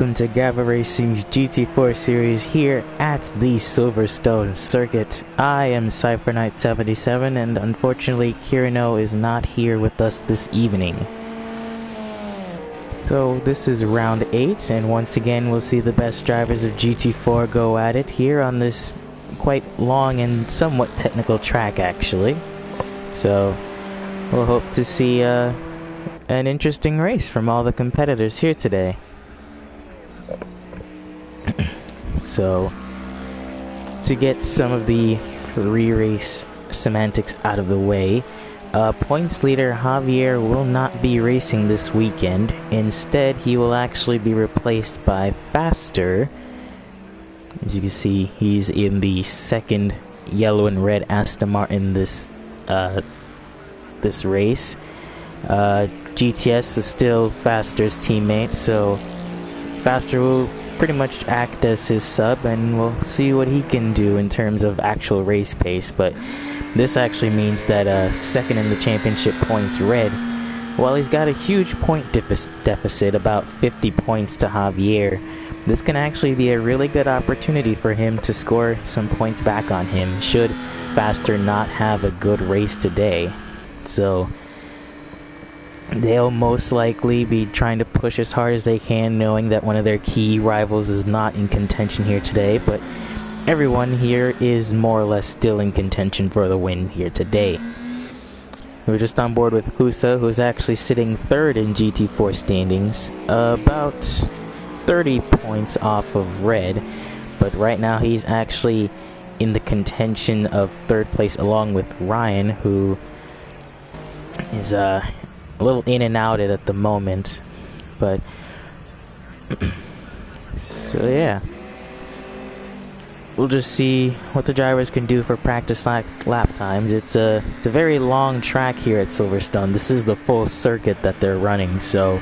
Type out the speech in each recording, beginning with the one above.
welcome to Gavra Racing's GT4 series here at the Silverstone circuit. I am CypherKnight77 and unfortunately Kirino is not here with us this evening. So this is round 8 and once again we'll see the best drivers of GT4 go at it here on this quite long and somewhat technical track actually. So we'll hope to see an interesting race from all the competitors here today. So, to get some of the pre-race semantics out of the way, points leader Javier will not be racing this weekend. Instead, he will actually be replaced by Faster. As you can see, he's in the second yellow and red Aston Martin this race. GTS is still Faster's teammate, so Faster will pretty much act as his sub and we'll see what he can do in terms of actual race pace. But this actually means that second in the championship points red, while he's got a huge point deficit, about 50 points to Javier, this can actually be a really good opportunity for him to score some points back on him should Faster not have a good race today. So they'll most likely be trying to push as hard as they can, knowing that one of their key rivals is not in contention here today, but everyone here is more or less still in contention for the win here today. We're just on board with Husa, who's actually sitting third in GT4 standings, about 30 points off of Red, but right now he's actually in the contention of third place along with Ryan, who is a little in and out at the moment, but so yeah, we'll just see what the drivers can do for practice lap times. It's a very long track here at Silverstone. This is the full circuit that they're running, so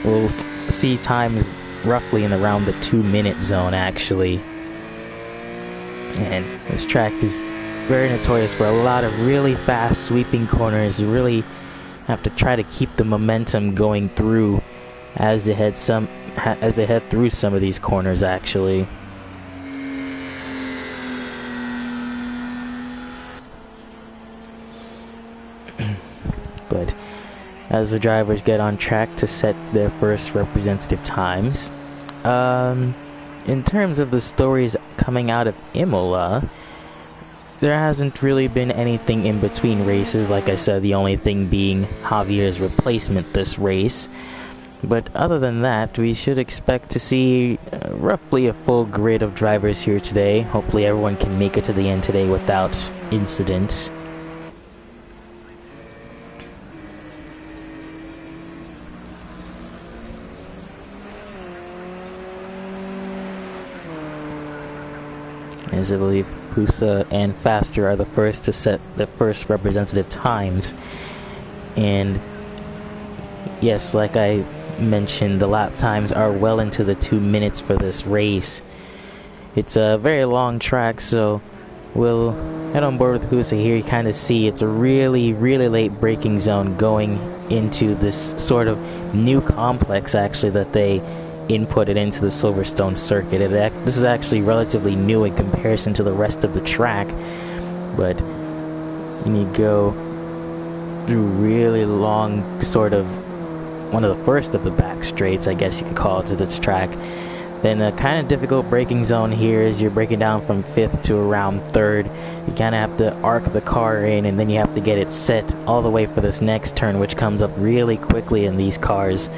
we'll see times roughly in around the 2-minute zone actually. And this track is very notorious for a lot of really fast sweeping corners. You really have to try to keep the momentum going through as they head through some of these corners actually. But as the drivers get on track to set their first representative times, in terms of the stories coming out of Imola, there hasn't really been anything in between races. Like I said, the only thing being Javier's replacement this race. But other than that, we should expect to see roughly a full grid of drivers here today. Hopefully everyone can make it to the end today without incident. As I believe Husa and Faster are the first to set the first representative times. And yes, like I mentioned, the lap times are well into the 2 minutes for this race. It's a very long track, so we'll head on board with Husa here. You kind of see it's a really late braking zone going into this sort of new complex actually that they inputted into the Silverstone circuit. This is actually relatively new in comparison to the rest of the track, but you need to go through really long, sort of one of the first of the back straights, I guess you could call it, to this track. Then a kind of difficult braking zone here as you're breaking down from 5th to around 3rd. You kind of have to arc the car in and then you have to get it set all the way for this next turn, which comes up really quickly in these cars.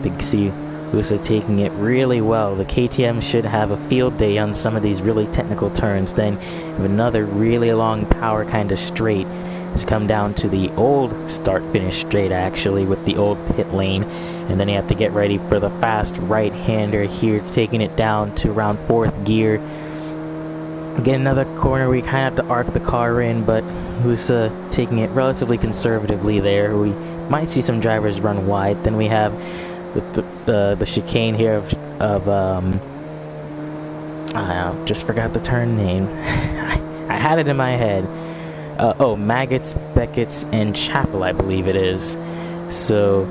You can see Husa taking it really well. The KTM should have a field day on some of these really technical turns. Then another really long power kind of straight has come down to the old start-finish straight actually with the old pit lane, and then you have to get ready for the fast right-hander here, taking it down to around 4th gear. Again, another corner where you kind of have to arc the car in, but Husa taking it relatively conservatively there. We might see some drivers run wide. Then we have the chicane here of I just forgot the turn name. I had it in my head. Maggots, Beckett's, and Chapel, I believe it is. So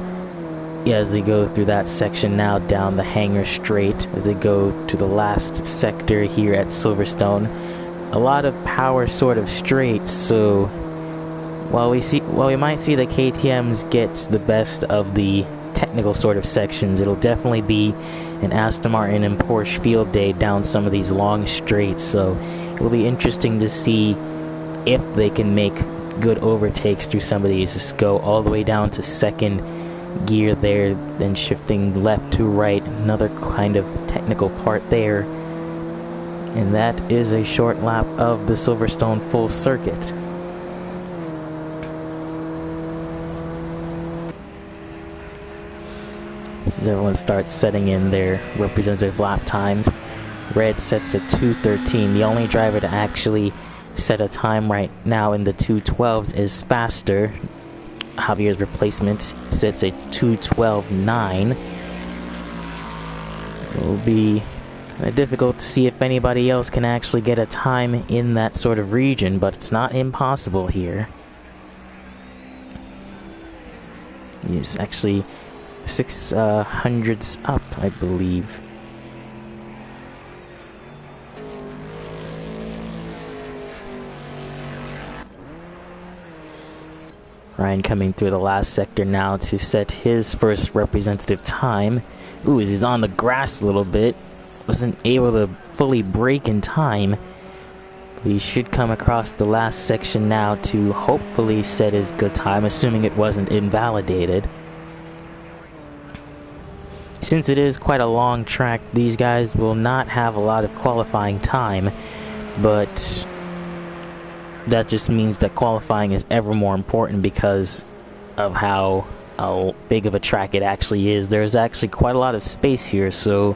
yeah, as they go through that section now down the hangar straight, as they go to the last sector here at Silverstone. A lot of power sort of straights, so while we might see the KTMs get the best of the technical sort of sections, it'll definitely be an Aston Martin and Porsche field day down some of these long straights, so it'll be interesting to see if they can make good overtakes through some of these. Just go all the way down to second gear there, then shifting left to right, another kind of technical part there. And that is a short lap of the Silverstone full circuit. As everyone starts setting in their representative lap times, Red sets a 2:13. The only driver to actually set a time right now in the 2:12s is Faster. Javier's replacement sets a 2:12.9. It will be kind of difficult to see if anybody else can actually get a time in that sort of region, but it's not impossible here. He's actually 600s up, I believe. Ryan coming through the last sector now to set his first representative time. Ooh, he's on the grass a little bit. Wasn't able to fully brake in time. But he should come across the last section now to hopefully set his good time, assuming it wasn't invalidated. Since it is quite a long track, these guys will not have a lot of qualifying time, but that just means that qualifying is ever more important because of how big of a track it actually is. There's actually quite a lot of space here, so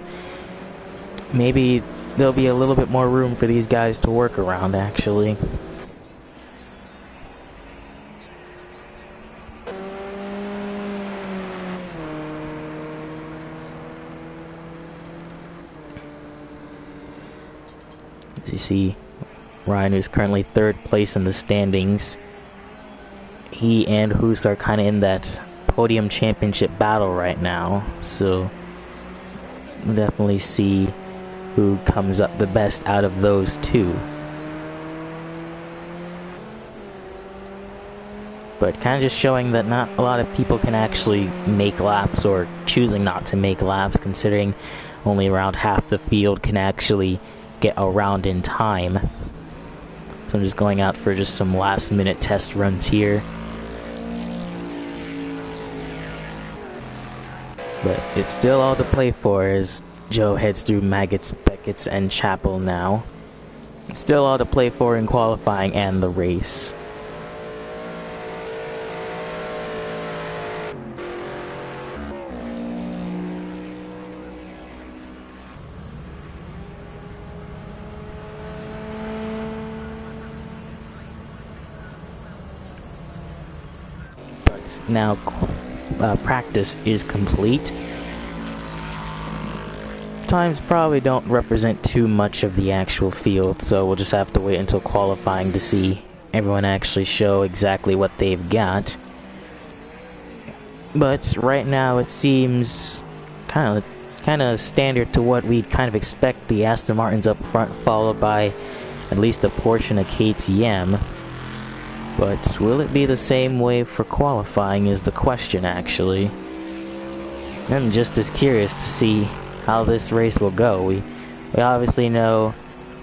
maybe there'll be a little bit more room for these guys to work around, actually. As you see, Ryan, who's currently third place in the standings, he and Hoos are kind of in that podium championship battle right now, so we'll definitely see who comes up the best out of those two. But kind of just showing that not a lot of people can actually make laps, or choosing not to make laps, considering only around half the field can actually get around in time. So I'm just going out for just some last minute test runs here. But it's still all to play for as Joe heads through Maggots, Beckett's, and Chapel now. It's still all to play for in qualifying and the race. Now practice is complete. Times probably don't represent too much of the actual field, so we'll just have to wait until qualifying to see everyone actually show exactly what they've got. But right now it seems kind of standard to what we'd kind of expect. The Aston Martins up front, followed by at least a portion of KTM. But will it be the same way for qualifying is the question, actually. I'm just as curious to see how this race will go. We obviously know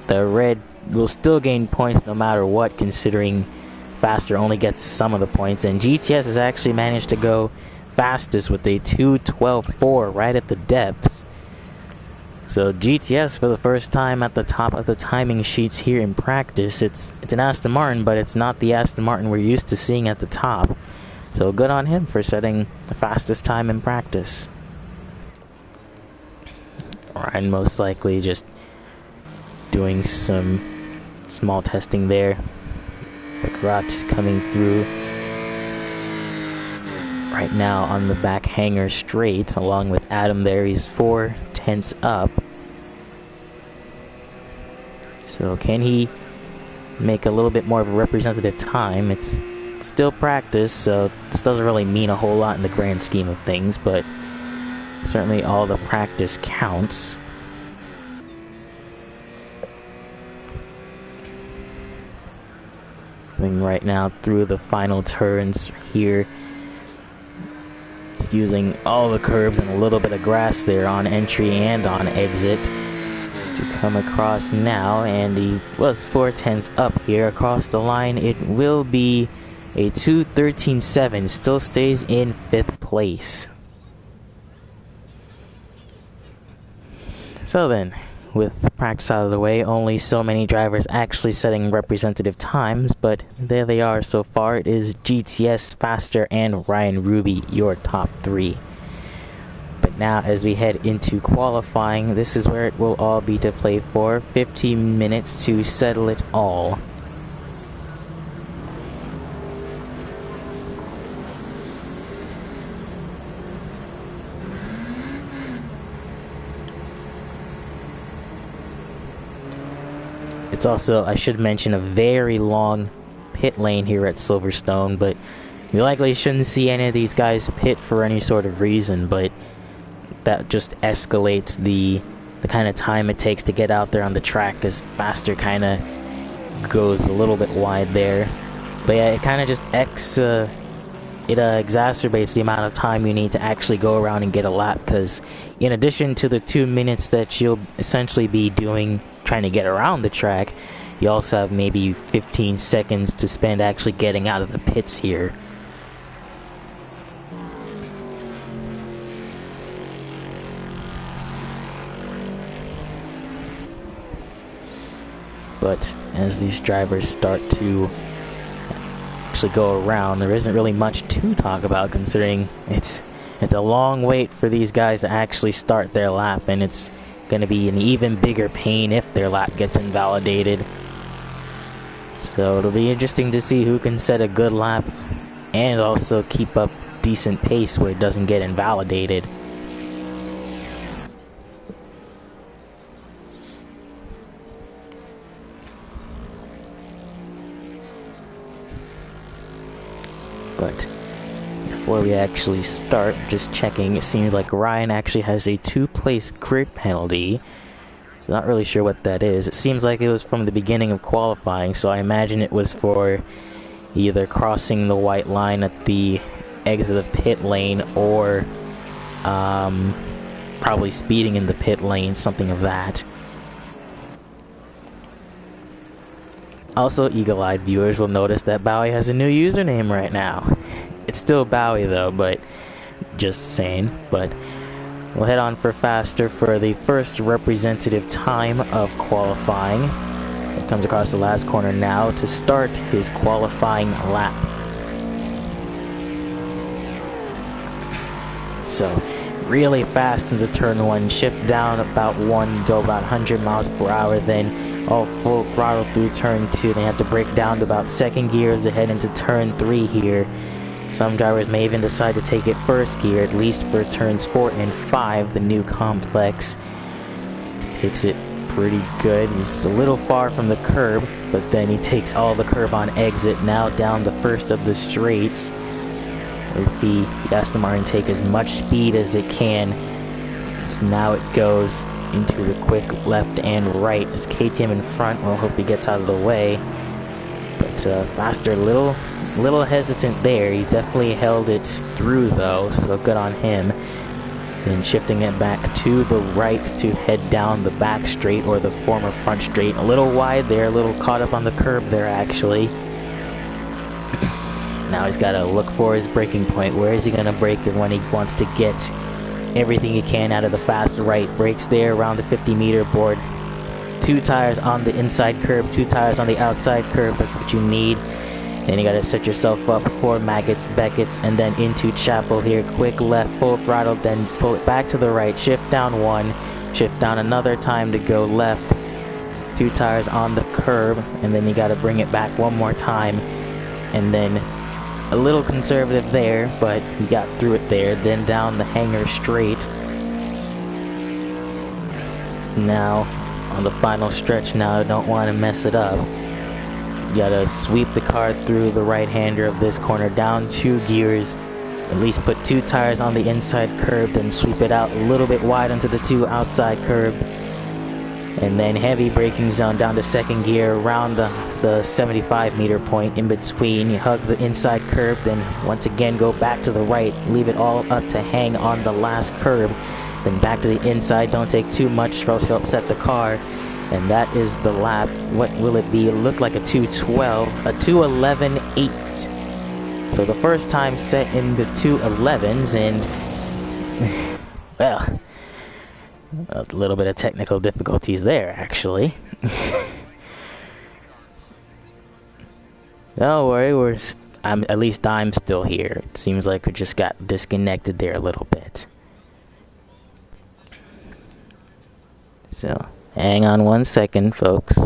the Red will still gain points no matter what, considering Faster only gets some of the points, and GTS has actually managed to go fastest with a 2:12.4 right at the depths. So GTS for the first time at the top of the timing sheets here in practice. It's an Aston Martin, but it's not the Aston Martin we're used to seeing at the top. So good on him for setting the fastest time in practice. Ryan most likely just doing some small testing there. Gavra is coming through right now on the back hanger straight, along with Adam there. He's 4/10 up. So can he make a little bit more of a representative time? It's still practice, so this doesn't really mean a whole lot in the grand scheme of things, but certainly all the practice counts. Going right now through the final turns here. It's using all the curbs and a little bit of grass there on entry and on exit to come across now, and he was 4/10 up here across the line. It will be a 2:13.7, still stays in 5th place. So then, with practice out of the way, only so many drivers actually setting representative times, but there they are so far. It is GTS, Faster, and Ryan Ruby, your top 3. But now, as we head into qualifying, this is where it will all be to play for. 15 minutes to settle it all. It's also, I should mention, a very long pit lane here at Silverstone, but you likely shouldn't see any of these guys pit for any sort of reason, but that just escalates the kind of time it takes to get out there on the track, because Faster kind of goes a little bit wide there. But yeah, it kind of just exacerbates the amount of time you need to actually go around and get a lap, because in addition to the 2 minutes that you'll essentially be doing trying to get around the track, you also have maybe 15 seconds to spend actually getting out of the pits here. But as these drivers start to actually go around, there isn't really much to talk about, considering it's a long wait for these guys to actually start their lap, and it's going to be an even bigger pain if their lap gets invalidated. So it'll be interesting to see who can set a good lap and also keep up decent pace where it doesn't get invalidated. But before we actually start, just checking, it seems like Ryan actually has a 2-place grid penalty. So not really sure what that is. It seems like it was from the beginning of qualifying, so I imagine it was for either crossing the white line at the exit of pit lane or probably speeding in the pit lane, something of that. Also, eagle-eyed viewers will notice that Bowie has a new username right now. It's still Bowie though, but just saying. But we'll head on for Faster for the first representative time of qualifying. It comes across the last corner now to start his qualifying lap. So, really fast into turn 1, shift down about 1, go about 100 miles per hour, then all full throttle through turn 2. They have to break down to about 2nd gear as they head into turn 3 here. Some drivers may even decide to take it 1st gear, at least for turns 4 and 5, the new complex. Takes it pretty good. He's a little far from the curb, but then he takes all the curb on exit, now down the first of the straights. As the Aston Martin take as much speed as it can. So now it goes into the quick left and right as KTM in front. We'll hope he gets out of the way. But Faster, little hesitant there. He definitely held it through though, so good on him. Then shifting it back to the right to head down the back straight, or the former front straight. A little wide there, a little caught up on the curb there actually. Now he's got to look for his braking point. Where is he going to brake when he wants to get everything he can out of the fast right? Brakes there around the 50-meter board. 2 tires on the inside curb, 2 tires on the outside curb. That's what you need. Then you got to set yourself up for Beckett's, and then into Chapel here. Quick left, full throttle, then pull it back to the right. Shift down 1, shift down another time to go left. 2 tires on the curb, and then you got to bring it back one more time. And then a little conservative there, but he got through it there. Then down the hanger straight. So now on the final stretch now, I don't want to mess it up. gotta sweep the car through the right-hander of this corner, down 2 gears, at least put 2 tires on the inside curb, then sweep it out a little bit wide onto the 2 outside curbs, and then heavy braking zone down to 2nd gear, around the 75 meter point in between. You hug the inside curb, then once again go back to the right, leave it all up to hang on the last curb, then back to the inside. Don't take too much or else you'll upset the car. And that is the lap. What will it be? It looked like a 2:12, a 2:11.8. So the first time set in the 2:11s, and well, a little bit of technical difficulties there, actually. Don't worry, at least I'm still here. It seems like we just got disconnected there a little bit. So hang on 1 second, folks.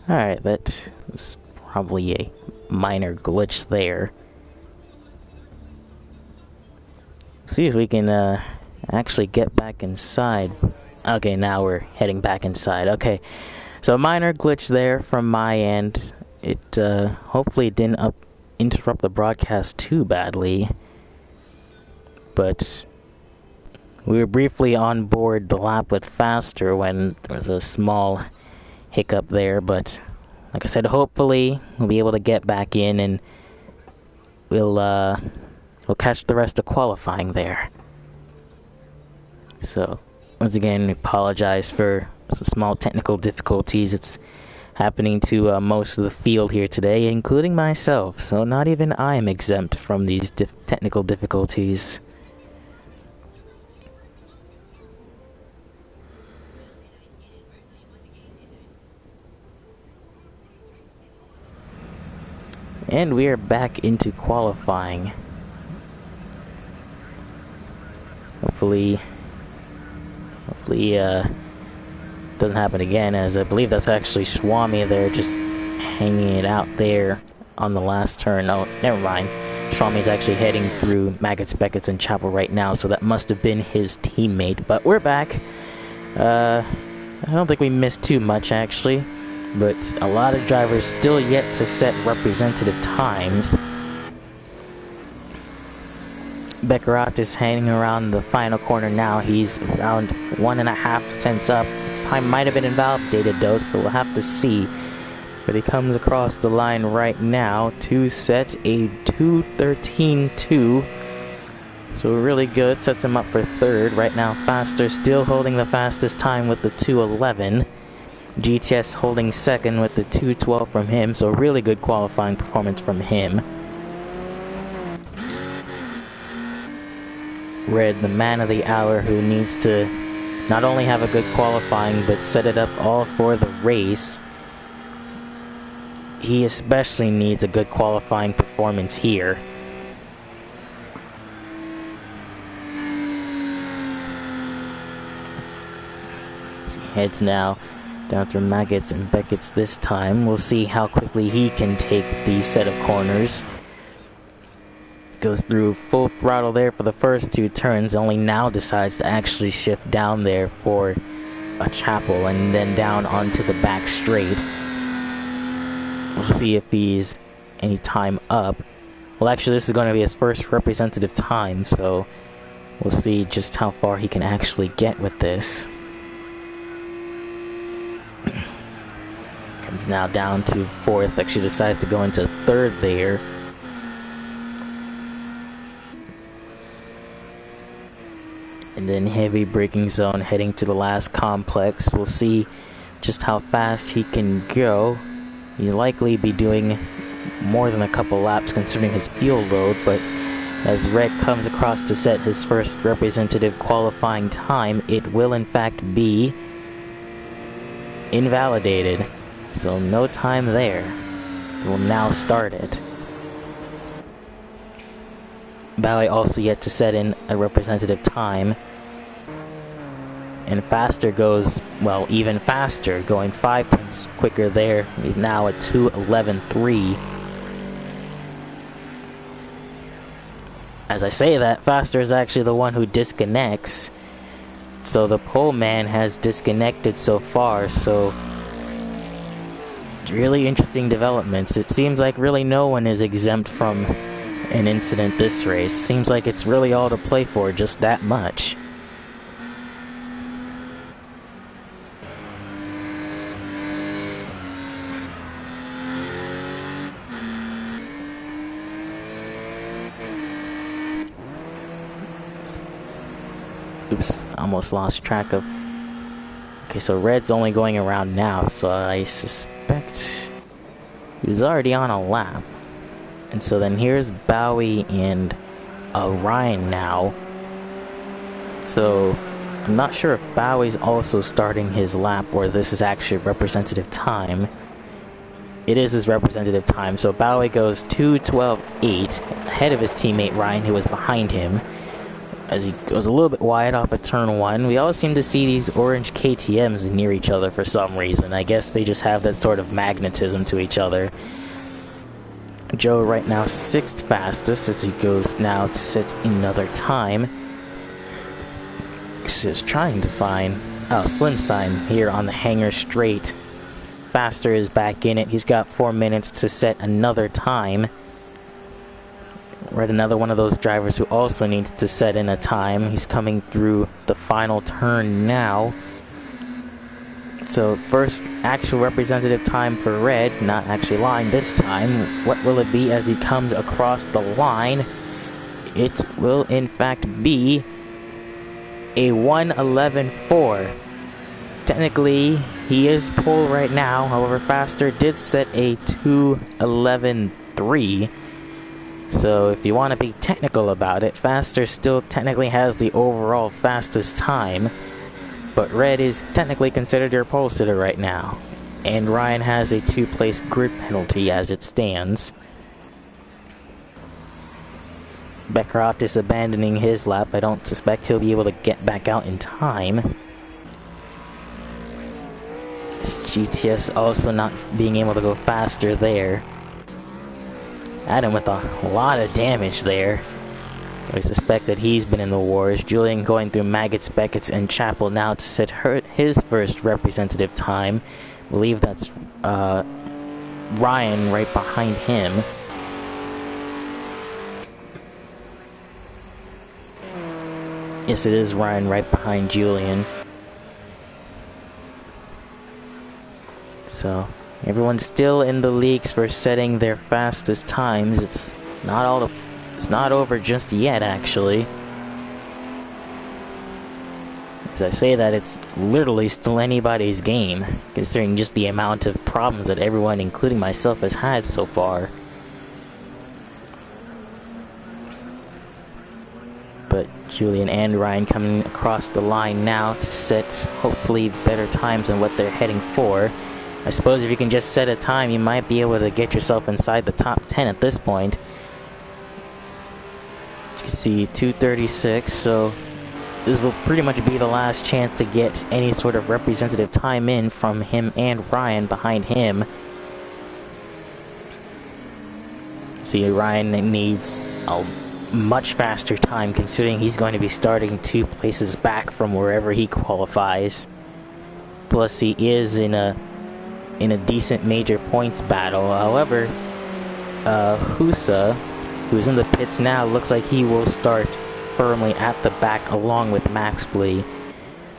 Alright, that was probably a minor glitch there. See if we can actually get back inside. Okay, now we're heading back inside. Okay, so a minor glitch there from my end. It hopefully didn't interrupt the broadcast too badly. But we were briefly on board the lap with faster when there was a small hiccup there, but like I said, hopefully we'll be able to get back in and we'll catch the rest of qualifying there. So once again, apologize for some small technical difficulties. It's happening to most of the field here today, including myself, so not even I am exempt from these technical difficulties. And we are back into qualifying. Hopefully doesn't happen again, as I believe that's actually Swami there, just hanging it out there on the last turn. Oh, never mind. Swami's actually heading through Maggots, Beckett's, and Chapel right now, so that must have been his teammate. But we're back. I don't think we missed too much, actually. But a lot of drivers still yet to set representative times. Beckerat is hanging around the final corner now. He's around 1.5 tenths up. His time might have been invalidated though, so we'll have to see. But he comes across the line right now to set a 2:13.2. So really good, sets him up for third. Right now, Faster still holding the fastest time with the 2:11. GTS holding second with the 2:12 from him, so really good qualifying performance from him. Red, the man of the hour, who needs to not only have a good qualifying, but set it up all for the race. He especially needs a good qualifying performance here. He heads now down through Maggots and Beckett's this time. We'll see how quickly he can take these set of corners. Goes through full throttle there for the first 2 turns, only now decides to actually shift down there for a Chapel and then down onto the back straight. We'll see if he's any time up. Well, actually, this is going to be his first representative time, so we'll see just how far he can actually get with this. Comes now down to 4th, actually decides to go into 3rd there. And then heavy braking zone heading to the last complex. We'll see just how fast he can go. He'll likely be doing more than a couple laps considering his fuel load, but as Red comes across to set his first representative qualifying time, it will in fact be invalidated. So no time there. We'll now start it. Bally also yet to set in a representative time. And Faster goes, well, even faster, going 5 tenths quicker there. He's now at 2:11.3. As I say that, Faster is actually the one who disconnects. So the pole man has disconnected so far, so really interesting developments. It seems like really no one is exempt from an incident this race. Seems like it's really all to play for, just that much. Oops, almost lost track of... Okay, so Red's only going around now, so I suspect he's already on a lap. And so then here's Bowie and Ryan now. So I'm not sure if Bowie's also starting his lap or this is actually representative time. It is his representative time, so Bowie goes 2:12.8 ahead of his teammate Ryan, who was behind him, as he goes a little bit wide off of turn 1. We always seem to see these orange KTMs near each other for some reason. I guess they just have that sort of magnetism to each other. Joe right now 6th fastest as he goes now to set another time. He's just trying to find... Oh, Slim sign here on the hangar straight. Faster is back in it. He's got 4 minutes to set another time. Red, another one of those drivers who also needs to set in a time. He's coming through the final turn now. So first actual representative time for Red, not actually line this time. What will it be as he comes across the line? It will in fact be a 1:11.4. Technically, he is pole right now. However, Faster did set a 2:11.3. So if you want to be technical about it, Faster still technically has the overall fastest time, but Red is technically considered your pole sitter right now, and Ryan has a 2-place grid penalty as it stands. Beckeroth is abandoning his lap. I don't suspect he'll be able to get back out in time. This GTS also not being able to go faster there. Adam with a lot of damage there. I suspect that he's been in the wars. Julian going through Maggots, Beckett's, and Chapel now to set his first representative time. I believe that's Ryan right behind him. Yes, it is Ryan right behind Julian. So everyone's still in the leagues for setting their fastest times. It's not over just yet, actually. As I say that, it's literally still anybody's game, considering just the amount of problems that everyone, including myself, has had so far. But Julian and Ryan coming across the line now to set, hopefully, better times than what they're heading for. I suppose if you can just set a time, you might be able to get yourself inside the top 10 at this point. You can see 2:36, so this will pretty much be the last chance to get any sort of representative time in from him and Ryan behind him. See, Ryan needs a much faster time, considering he's going to be starting 2 places back from wherever he qualifies. Plus, he is in a decent major points battle. However, Husa, who's in the pits now, looks like he will start firmly at the back along with Max Blee.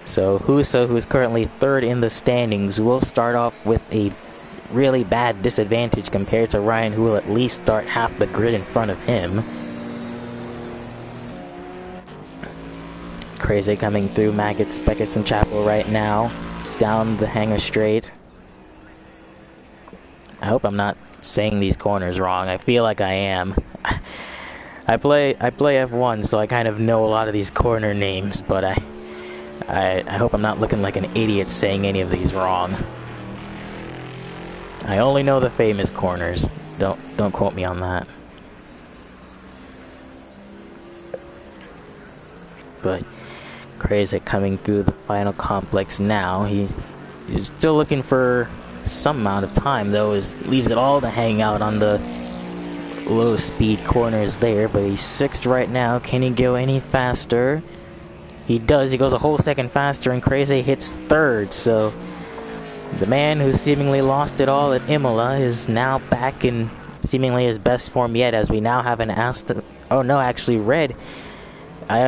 So Husa, who is currently 3rd in the standings, will start off with a really bad disadvantage compared to Ryan, who will at least start half the grid in front of him. Crazy coming through Maggots, Beckett's, and Chapel right now, down the hangar straight. I hope I'm not saying these corners wrong. I feel like I am. I play F1, so I kind of know a lot of these corner names, but I hope I'm not looking like an idiot saying any of these wrong. I only know the famous corners. Don't quote me on that. But Crazy coming through the final complex now. He's still looking for some amount of time, though. Leaves it all to hang out on the low speed corners there, but he's 6th right now. Can he go any faster? He does. He goes a whole second faster, and Crazy hits 3rd. So the man who seemingly lost it all at Imola is now back in seemingly his best form yet, as we now have an Aston. Oh no, actually Red. I'd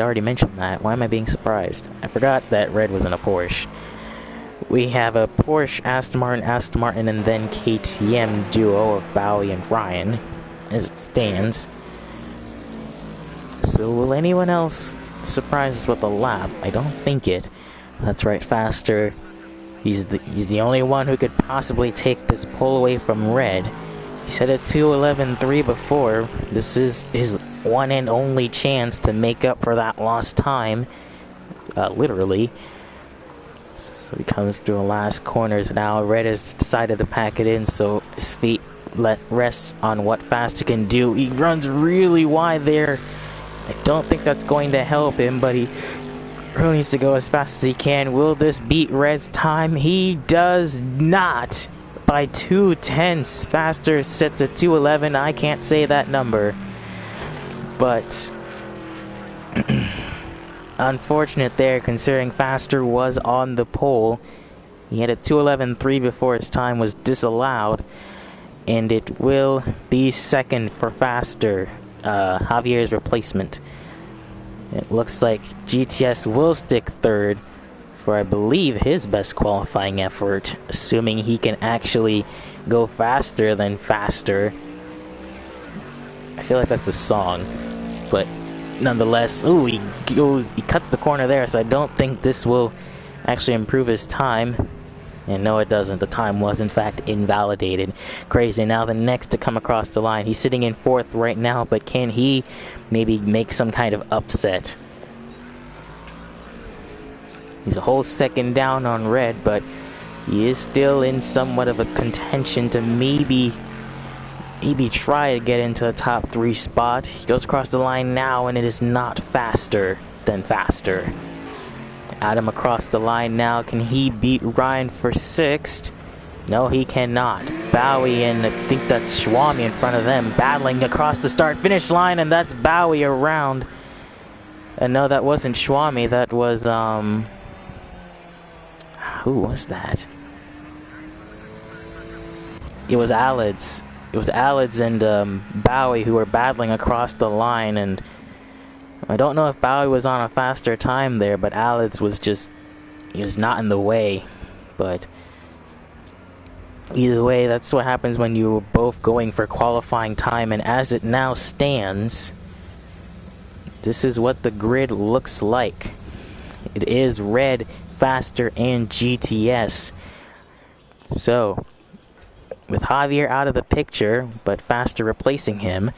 already mentioned that. Why am I being surprised? I forgot that Red was in a Porsche. We have a Porsche, Aston Martin, and then KTM duo of Bowie and Ryan, as it stands. So will anyone else surprise us with a lap? I don't think it. That's right, Faster. He's the only one who could possibly take this pole away from Red. He said a 2:11.3 before. This is his one and only chance to make up for that lost time. Literally. So he comes through the last corners now. Red has decided to pack it in, so his feet rests on what Faster can do. He runs really wide there. I don't think that's going to help him, but he really needs to go as fast as he can. Will this beat Red's time? He does not. By 2/10, Faster sets a 2:11. I can't say that number, but unfortunate there, considering Faster was on the pole. He had a 2:11.3 before his time was disallowed, and it will be 2nd for Faster, Javier's replacement. It looks like GTS will stick 3rd for, I believe, his best qualifying effort, assuming he can actually go faster than Faster. I feel like that's a song, but nonetheless, ooh, he cuts the corner there, so I don't think this will actually improve his time. And no, it doesn't. The time was, in fact, invalidated. Crazy. Now the next to come across the line. He's sitting in 4th right now, but can he maybe make some kind of upset? He's a whole second down on Red, but he is still in somewhat of a contention to maybe try to get into a top 3 spot. He goes across the line now, and it is not Faster than Faster. Adam across the line now. Can he beat Ryan for 6th? No, he cannot. Bowie and I think that's Schwami in front of them, battling across the start-finish line, and that's Bowie around. And no, that wasn't Schwami. That was, who was that? It was Alids. It was Alids and Bowie who were battling across the line, and I don't know if Bowie was on a faster time there, but Alids was just, he was not in the way. But either way, that's what happens when you're both going for qualifying time, and as it now stands, this is what the grid looks like. It is Red, Faster, and GTS. So, with Javier out of the picture, but Faster replacing him,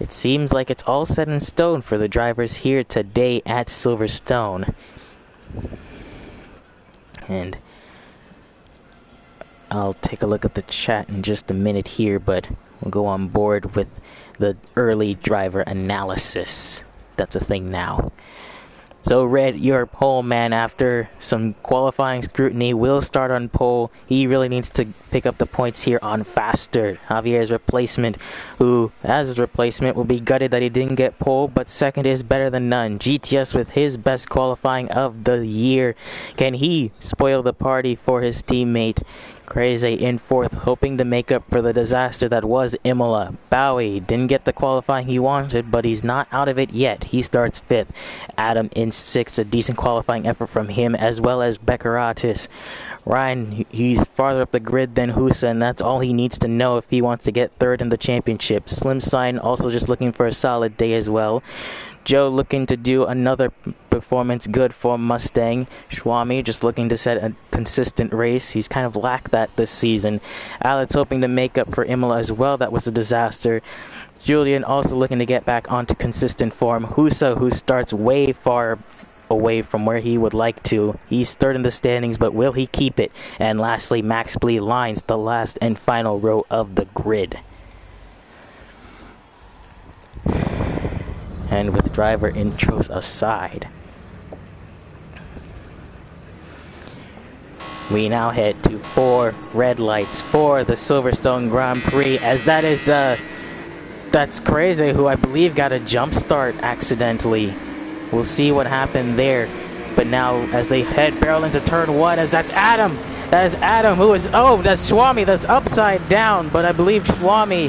it seems like it's all set in stone for the drivers here today at Silverstone. And I'll take a look at the chat in just a minute here, but we'll go on board with the early driver analysis. That's a thing now. So Red, your pole man, after some qualifying scrutiny, will start on pole. He really needs to pick up the points here on Faster. Javier's replacement, who, as his replacement, will be gutted that he didn't get pole, but 2nd is better than none. GTS with his best qualifying of the year. Can he spoil the party for his teammate? Crazy in 4th, hoping to make up for the disaster that was Imola. Bowie didn't get the qualifying he wanted, but he's not out of it yet. He starts 5th. Adam in 6th, a decent qualifying effort from him, as well as Beckeratis. Ryan, he's farther up the grid than Husa, and that's all he needs to know if he wants to get 3rd in the championship. Slim Sign also just looking for a solid day as well. Joe looking to do another performance good for Mustang. Schwami just looking to set a consistent race. He's kind of lacked that this season. Alex hoping to make up for Imola as well. That was a disaster. Julian also looking to get back onto consistent form. Husa, who starts way far away from where he would like to. He's 3rd in the standings, but will he keep it? And lastly, Max Blee lines the last and final row of the grid. And with driver intros aside, We now head to 4 red lights for the Silverstone Grand Prix, as that is, that's crazy, who I believe got a jump start accidentally. We'll see what happened there. But now, as they head barrel into turn 1, as that's Adam! That is Adam, who is, oh, that's Swami, that's upside down, but I believe Swami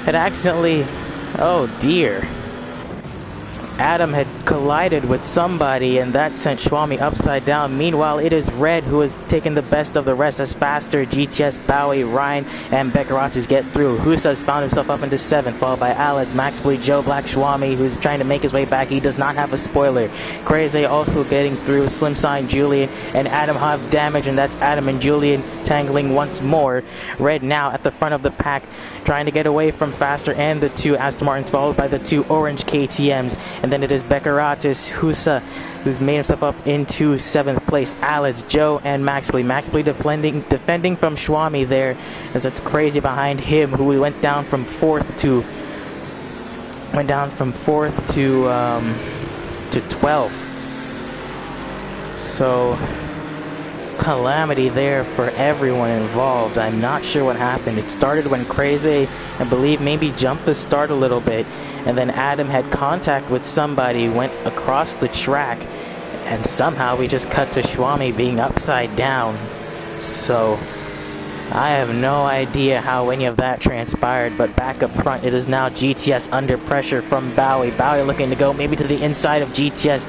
had accidentally, oh dear. Adam had collided with somebody, and that sent Swami upside down. Meanwhile, it is Red who has taken the best of the rest, as Faster, GTS, Bowie, Ryan, and Beccaratus get through. Husa's found himself up into 7th, followed by Alex, Max Blue, Joe Black, Swami, who's trying to make his way back. He does not have a spoiler. Crazy also getting through. Slim Sign, Julian, and Adam have damage, and that's Adam and Julian tangling once more. Red now at the front of the pack, trying to get away from Faster and the 2 Aston Martins, followed by the 2 orange KTMs. And then it is Beccaratus, Husa, who's made himself up into 7th place. Alex, Joe, and Max Blue. Max Blue defending from Swami there, as it's Crazy behind him, who went down from 4th to 12th. So calamity there for everyone involved. I'm not sure what happened. It started when Crazy, I believe, maybe jumped the start a little bit, and then Adam had contact with somebody, went across the track, and somehow we just cut to Swami being upside down. So I have no idea how any of that transpired, but back up front it is now GTS under pressure from Bowie. Bowie looking to go maybe to the inside of GTS.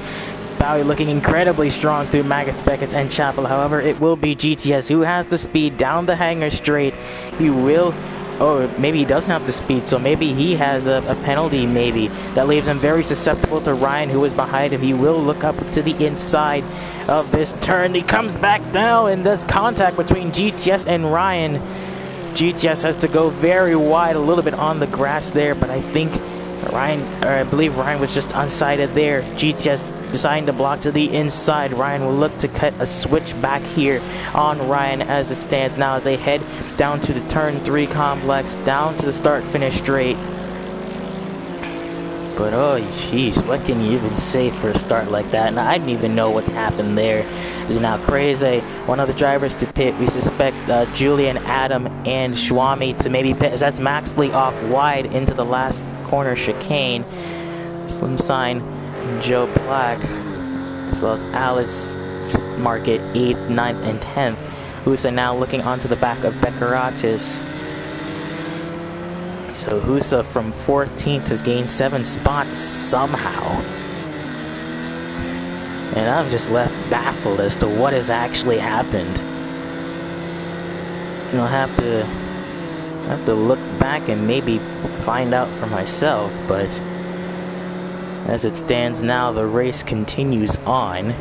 Bowie looking incredibly strong through Maggots, Beckett, and Chappell. However, it will be GTS who has the speed down the hanger straight. He will, oh, maybe he doesn't have the speed, so maybe he has a penalty, maybe. That leaves him very susceptible to Ryan, who is behind him. He will look up to the inside of this turn. He comes back down, and there's contact between GTS and Ryan. GTS has to go very wide, a little bit on the grass there, but I think Ryan, or I believe Ryan was just unsighted there. GTS deciding to block to the inside. Ryan will look to cut a switch back here on Ryan as it stands now, as they head down to the turn 3 complex, down to the start finish straight. But oh jeez, what can you even say for a start like that? And I didn't even know what happened there. Is now Crazy, one of the drivers to pit. We suspect Julian, Adam, and Swami to maybe pit, as that's Max Blee off wide into the last corner chicane. Slim Sign, Joe Black, as well as Alice Market 8th, 9th, and 10th. Husa now looking onto the back of Beccaratus. So Husa from 14th has gained 7 spots somehow. And I'm just left baffled as to what has actually happened. I'll have to look back and maybe find out for myself, but as it stands now, the race continues on.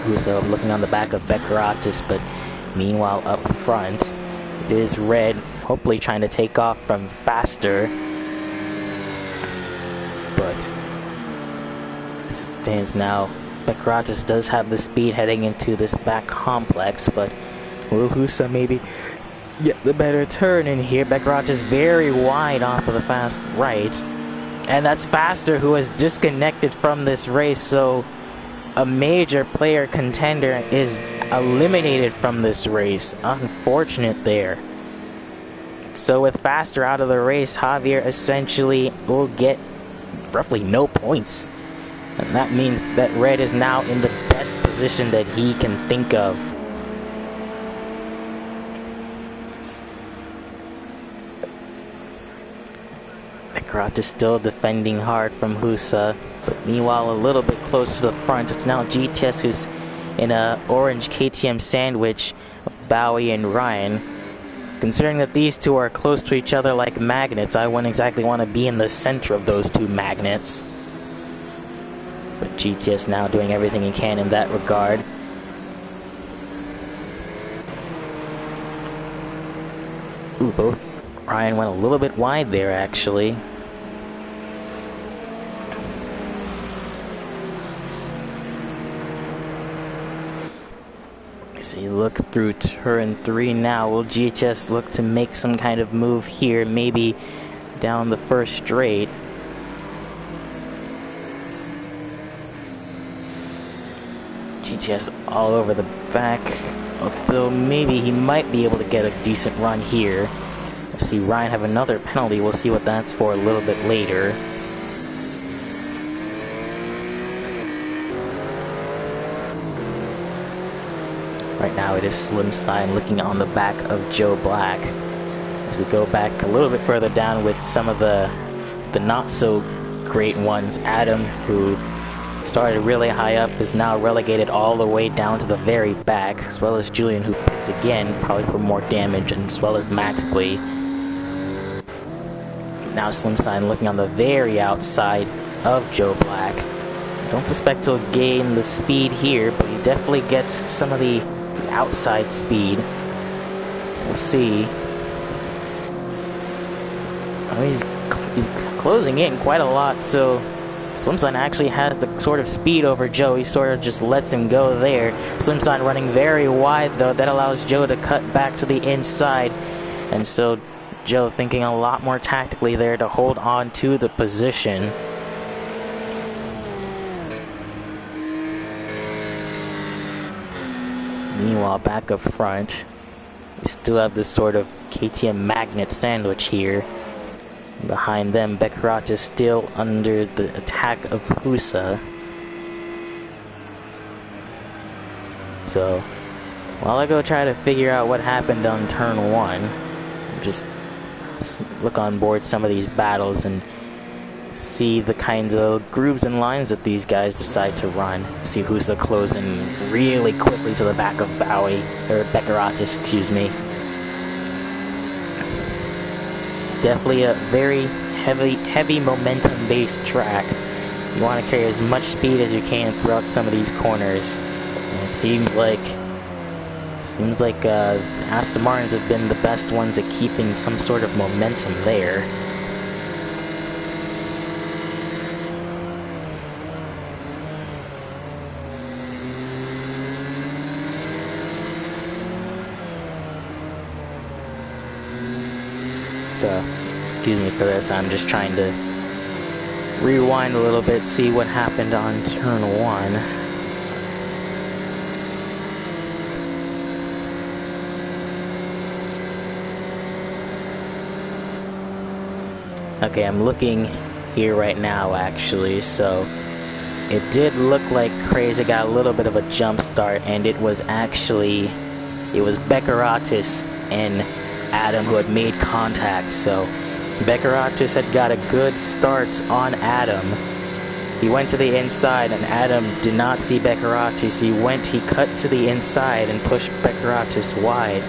Husa looking on the back of Beccaratus, but meanwhile up front, it is Red, hopefully trying to take off from Faster. But as it stands now, Beccaratus does have the speed heading into this back complex, but will Husa maybe get the better turn in here? Beccaratus very wide off of the fast right, and that's Faster who has disconnected from this race, so a major player contender is eliminated from this race. Unfortunate there. So with Faster out of the race, Javier essentially will get roughly no points, and that means that Red is now in the best position that he can think of. Beccaratus still defending hard from Husa, but meanwhile a little bit closer to the front, it's now GTS who's in a orange KTM sandwich of Bowie and Ryan. Considering that these two are close to each other like magnets, I wouldn't exactly want to be in the center of those two magnets. But GTS now doing everything he can in that regard. Ooh, both Ryan went a little bit wide there actually. See, look through turn 3 now. Will GTS look to make some kind of move here, maybe down the first straight? GTS all over the back, although maybe he might be able to get a decent run here. Let's see Ryan have another penalty. We'll see what that's for a little bit later. Right now it is Slim Sign looking on the back of Joe Black. As we go back a little bit further down with some of the not so great ones, Adam, who started really high up, is now relegated all the way down to the very back, as well as Julian, who pits again, probably for more damage, and as well as Max Play. Now Slim Sign looking on the very outside of Joe Black. I don't suspect he'll gain the speed here, but he definitely gets some of the outside speed. We'll see. Oh, he's closing in quite a lot, so Slim Sign actually has the sort of speed over Joe. He sort of just lets him go there. Slim Sign running very wide, though. That allows Joe to cut back to the inside. And so Joe thinking a lot more tactically there to hold on to the position. Meanwhile, back up front, we still have this sort of KTM magnet sandwich here. Behind them, Beccarat is still under the attack of Husa. So, while I go try to figure out what happened on turn 1, just look on board some of these battles and see the kinds of grooves and lines that these guys decide to run. See Husa closing really quickly to the back of Beccaratis, excuse me. It's definitely a very heavy momentum-based track. You want to carry as much speed as you can throughout some of these corners. And it seems like Aston Martins have been the best ones at keeping some sort of momentum there. So, excuse me for this, I'm just trying to rewind a little bit, see what happened on turn 1. Okay, I'm looking here right now actually, so it did look like Crazy got a little bit of a jump start, and it was Beccaratis and Adam who had made contact. So Beccaratis had got a good start on Adam. He went to the inside and Adam did not see Beccaratis. He cut to the inside and pushed Beccaratis wide,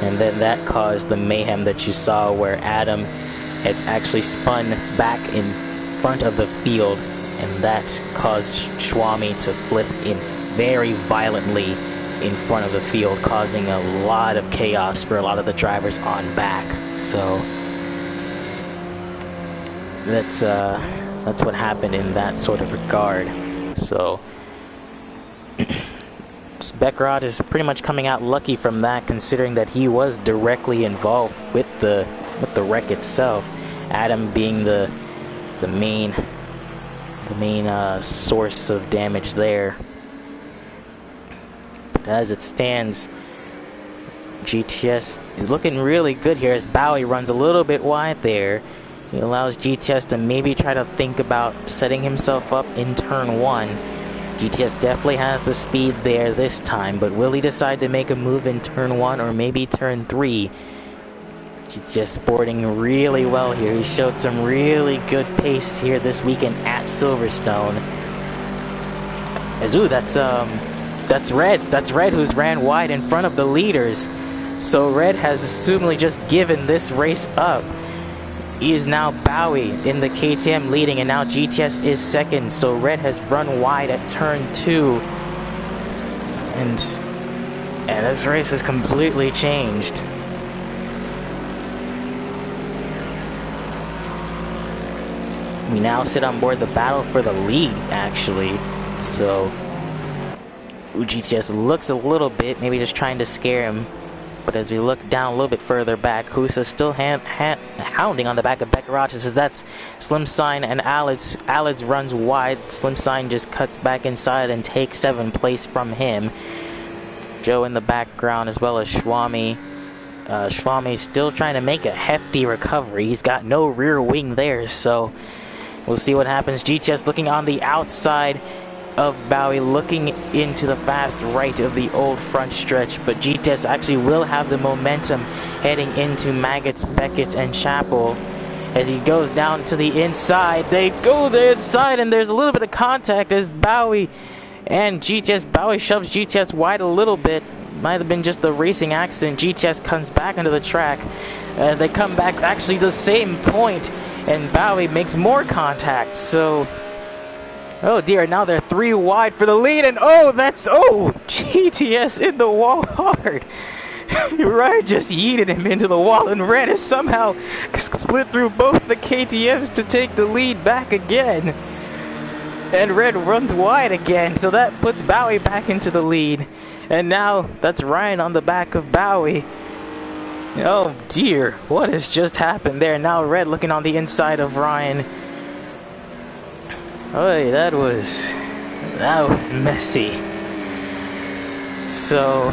and then that caused the mayhem that you saw where Adam had actually spun back in front of the field, and that caused Schwami to flip in very violently in front of the field, causing a lot of chaos for a lot of the drivers on back. So that's what happened in that sort of regard. So Beccaratis is pretty much coming out lucky from that, considering that he was directly involved with the wreck itself. Adam being the main source of damage there. But as it stands, GTS is looking really good here as Bowie runs a little bit wide there. He allows GTS to maybe try to think about setting himself up in turn 1. GTS definitely has the speed there this time, but will he decide to make a move in turn 1 or maybe turn 3? GTS sporting really well here. He showed some really good pace here this weekend at Silverstone. That's Red. That's Red who's ran wide in front of the leaders. So Red has assumedly just given this race up. He is now Bowie in the KTM leading, and now GTS is second. So Red has run wide at turn 2. And this race has completely changed. We now sit on board the battle for the lead, actually. So GTS looks a little bit, maybe just trying to scare him. But as we look down a little bit further back, Husa still hounding on the back of Bekarachis, as that's Slim Sign and Alex runs wide. Slim Sign just cuts back inside and takes 7th place from him. Joe in the background, as well as Schwami. Schwami's still trying to make a hefty recovery. He's got no rear wing there, so we'll see what happens. GTS looking on the outside of Bowie, looking into the fast right of the old front stretch, but GTS actually will have the momentum heading into Maggots, Beckett, and Chapel. As he goes down to the inside, they go the inside, and there's a little bit of contact as Bowie and GTS. Bowie shoves GTS wide a little bit. Might have been just a racing accident. GTS comes back into the track. They come back actually to the same point, and Bowie makes more contact. So, oh dear, now they're 3 wide for the lead, and GTS in the wall hard. Ryan just yeeted him into the wall, and Red has somehow split through both the KTMs to take the lead back again. And Red runs wide again, so that puts Bowie back into the lead. And now that's Ryan on the back of Bowie. Oh dear, what has just happened there? Now Red looking on the inside of Ryan. Oh, that was messy. So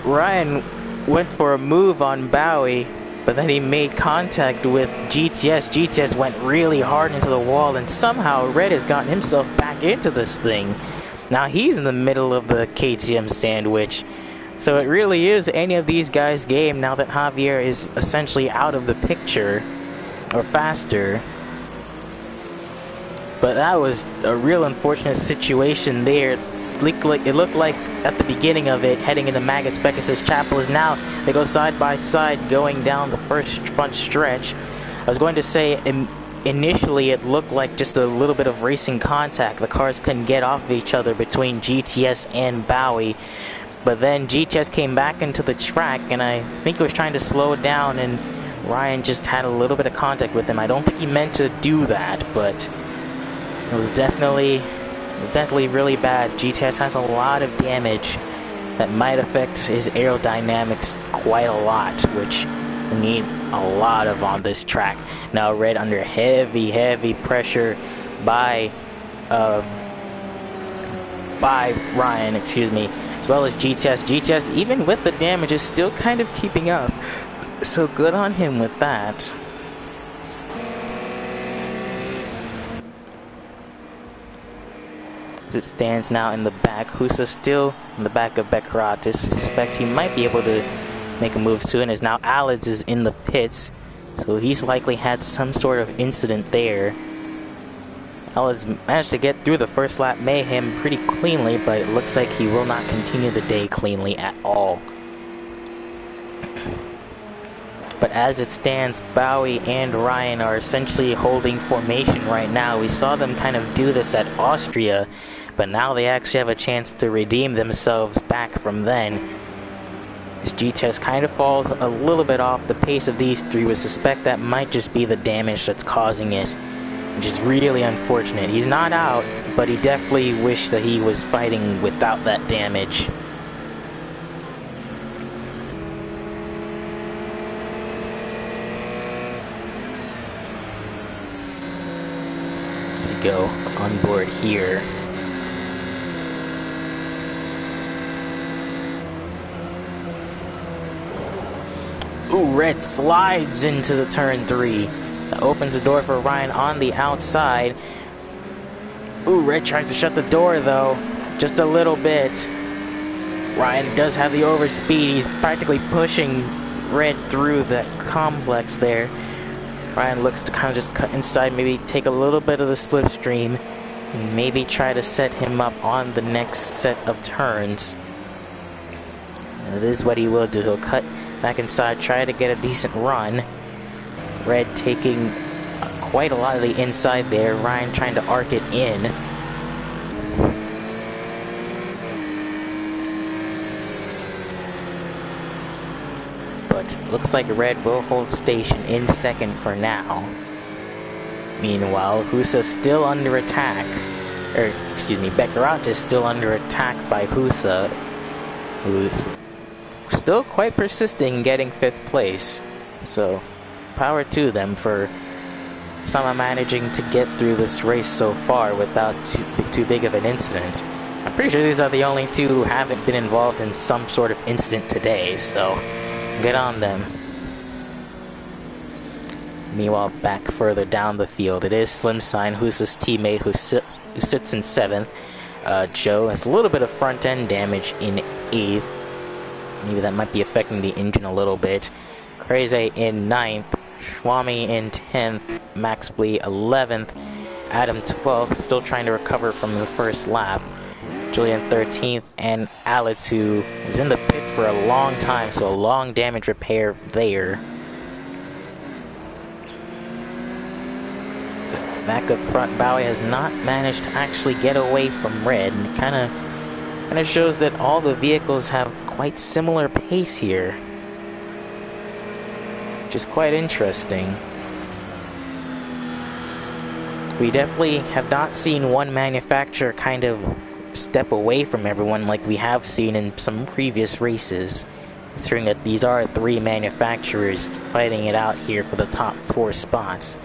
Ryan went for a move on Bowie, but then he made contact with GTS. GTS went really hard into the wall, and somehow Red has gotten himself back into this thing. Now he's in the middle of the KTM sandwich. So it really is any of these guys' game now that Javier is essentially out of the picture, or faster. But that was a real unfortunate situation there. It looked like at the beginning of it, heading into Maggots, Beckett, Chapel, is now they go side by side going down the front stretch. I was going to say initially it looked like just a little bit of racing contact. The cars couldn't get off of each other between GTS and Bowie. But then GTS came back into the track, and I think he was trying to slow down, and Ryan just had a little bit of contact with him. I don't think he meant to do that, but it was definitely really bad. GTS has a lot of damage that might affect his aerodynamics quite a lot, which we need a lot of on this track. Now Red under heavy pressure by Ryan, as well as GTS. GTS, even with the damage, is still kind of keeping up, so good on him with that. As it stands now in the back, Husa still in the back of Bekarachis. Suspect he might be able to make a move soon, as now Alex is in the pits, so he's likely had some sort of incident there. Alex managed to get through the first lap mayhem pretty cleanly, but it looks like he will not continue the day cleanly at all. But as it stands, Bowie and Ryan are essentially holding formation right now. We saw them kind of do this at Austria, but now they actually have a chance to redeem themselves back from then. This GTS kind of falls a little bit off the pace of these three. We suspect that might just be the damage that's causing it, which is really unfortunate. He's not out, but he definitely wished that he was fighting without that damage. Let's go on board here. Ooh, Red slides into the turn 3. That opens the door for Ryan on the outside. Ooh, Red tries to shut the door though, just a little bit. Ryan does have the overspeed. He's practically pushing Red through that complex there. Ryan looks to kind of just cut inside, maybe take a little bit of the slipstream, and maybe try to set him up on the next set of turns. And it is what he will do. He'll cut back inside, try to get a decent run. Red taking quite a lot of the inside there. Ryan trying to arc it in. But looks like Red will hold station in second for now. Meanwhile, Husa's still under attack. Bekarachis is still under attack by Husa. who's still quite persisting in getting 5th place. So, power to them for somehow managing to get through this race so far without too big of an incident. I'm pretty sure these are the only two who haven't been involved in some sort of incident today, so get on them. Meanwhile, back further down the field, it is Slimsign, who's his teammate, who sits in 7th. Joe has a little bit of front-end damage in 8th. Maybe that might be affecting the engine a little bit. Crazy in 9th. Schwami in 10th. Max Blee 11th. Adam 12th, still trying to recover from the first lap. Julian 13th. And Alex, who was in the pits for a long time, so a long damage repair there. Back up front, Bowie has not managed to actually get away from Red, and it kind of shows that all the vehicles have quite similar pace here, which is quite interesting. We definitely have not seen one manufacturer kind of step away from everyone like we have seen in some previous races, considering that these are 3 manufacturers fighting it out here for the top 4 spots.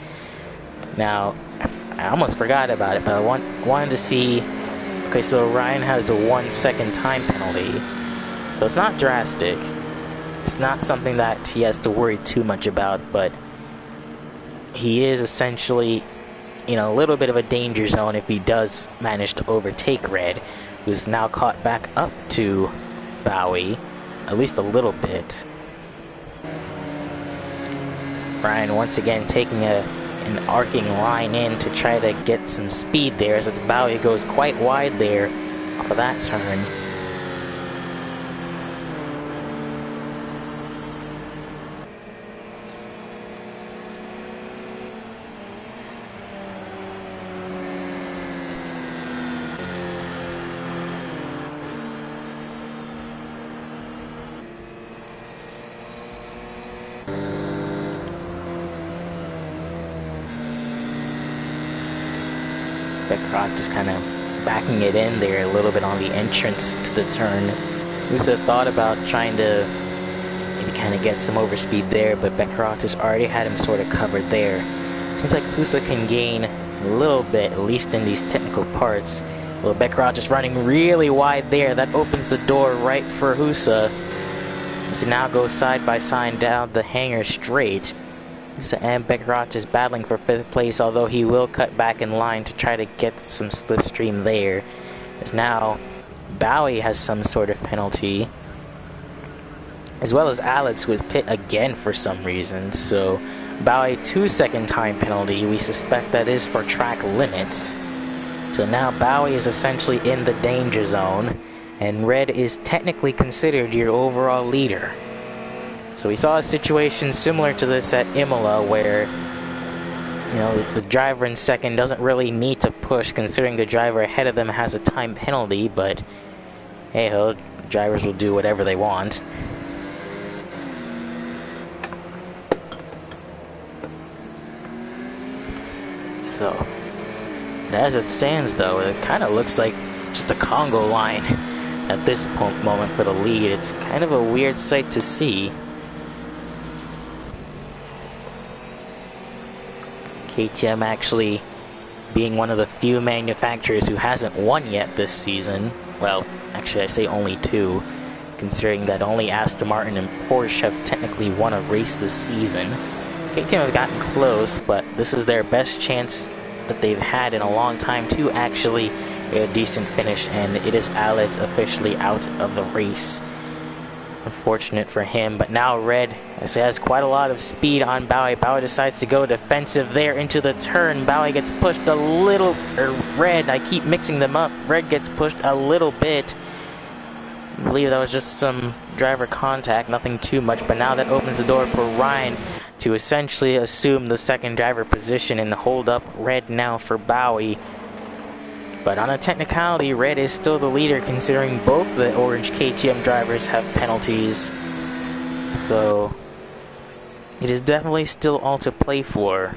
Now, I almost forgot about it, but I wanted to see. Okay, so Ryan has a 1-second time penalty, so it's not drastic. It's not something that he has to worry too much about, but he is essentially in a little bit of a danger zone if he does manage to overtake Red, who's now caught back up to Bowie, at least a little bit. Ryan once again taking an arcing line in to try to get some speed there, as Bowie goes quite wide there off of that turn. Beckroth just kind of backing it in there a little bit on the entrance to the turn. Husa thought about trying to maybe kind of get some overspeed there, but Beckroth just already had him sort of covered there. Seems like Husa can gain a little bit, at least in these technical parts. Well, Beckroth just running really wide there. That opens the door right for Husa. So now goes side by side down the hangar straight. And Beckroth is battling for 5th place, although he will cut back in line to try to get some slipstream there. As now Bowie has some sort of penalty, as well as Alex, who is pit again for some reason. So Bowie 2-second time penalty. We suspect that is for track limits. So now Bowie is essentially in the danger zone, and Red is technically considered your overall leader. So we saw a situation similar to this at Imola where, you know, the driver in second doesn't really need to push, considering the driver ahead of them has a time penalty, but hey-ho, drivers will do whatever they want. So, as it stands though, it kind of looks like just a Congo line at this moment for the lead. It's kind of a weird sight to see. KTM actually being one of the few manufacturers who hasn't won yet this season. Well, actually I say only 2, considering that only Aston Martin and Porsche have technically won a race this season. KTM have gotten close, but this is their best chance that they've had in a long time to actually get a decent finish, and it is Alex officially out of the race. Unfortunate for him, but now Red actually has quite a lot of speed on Bowie. Bowie decides to go defensive there into the turn. Bowie gets pushed a little, or Red, I keep mixing them up. Red gets pushed a little bit. I believe that was just some driver contact, nothing too much, but now that opens the door for Ryan to essentially assume the second driver position and hold up Red now for Bowie. But on a technicality, Red is still the leader, considering both the orange KTM drivers have penalties. So it is definitely still all to play for.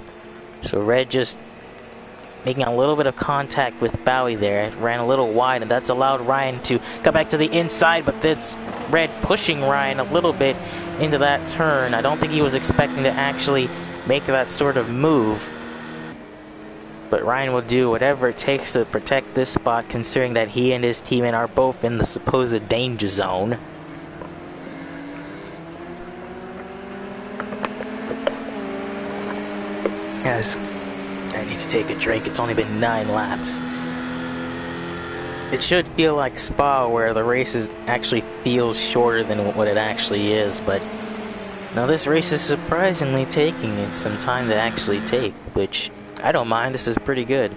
So Red just making a little bit of contact with Bowie there. It ran a little wide, and that's allowed Ryan to come back to the inside, but that's Red pushing Ryan a little bit into that turn. I don't think he was expecting to actually make that sort of move. But Ryan will do whatever it takes to protect this spot, considering that he and his teammate are both in the supposed danger zone. Yes, I need to take a drink. It's only been 9 laps. It should feel like Spa, where the race actually feels shorter than what it actually is, but now this race is surprisingly taking it some time to actually take, which I don't mind. This is pretty good.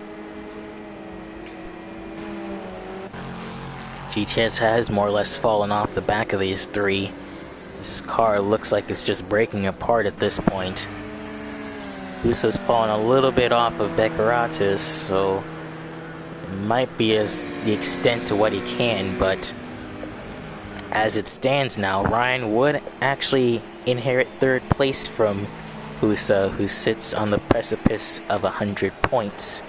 GTS has more or less fallen off the back of these three. This car looks like it's just breaking apart at this point. Uso's fallen a little bit off of Decoratus, so it might be the extent to what he can, but as it stands now, Ryan would actually inherit 3rd place from Uso, who sits on the precipice of 100 points.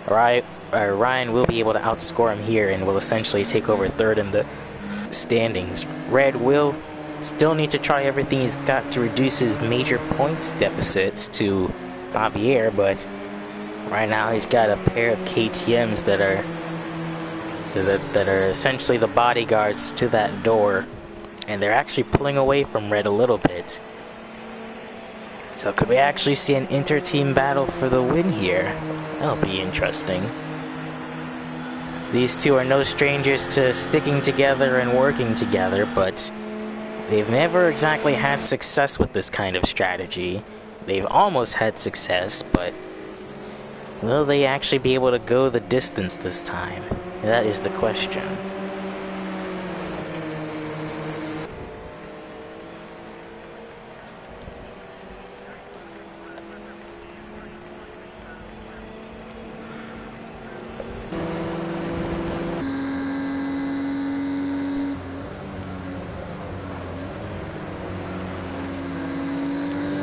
Ryan will be able to outscore him here and will essentially take over 3rd in the standings. Red will still need to try everything he's got to reduce his major points deficits to Javier, but right now he's got a pair of KTMs that are essentially the bodyguards to that door, and they're actually pulling away from Red a little bit. So could we actually see an inter-team battle for the win here? That'll be interesting. These two are no strangers to sticking together and working together, but they've never exactly had success with this kind of strategy. They've almost had success, but will they actually be able to go the distance this time? That is the question.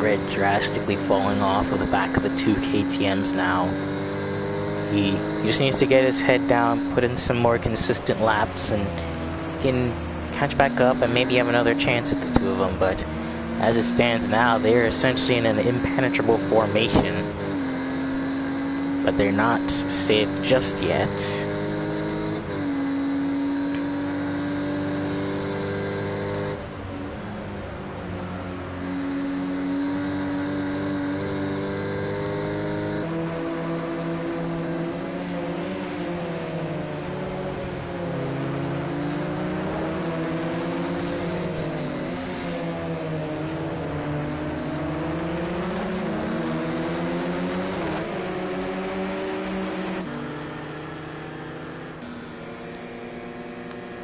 Red drastically falling off of the back of the 2 KTMs now. He just needs to get his head down, put in some more consistent laps, and can catch back up and maybe have another chance at the 2 of them. But as it stands now, they're essentially in an impenetrable formation. But they're not safe just yet.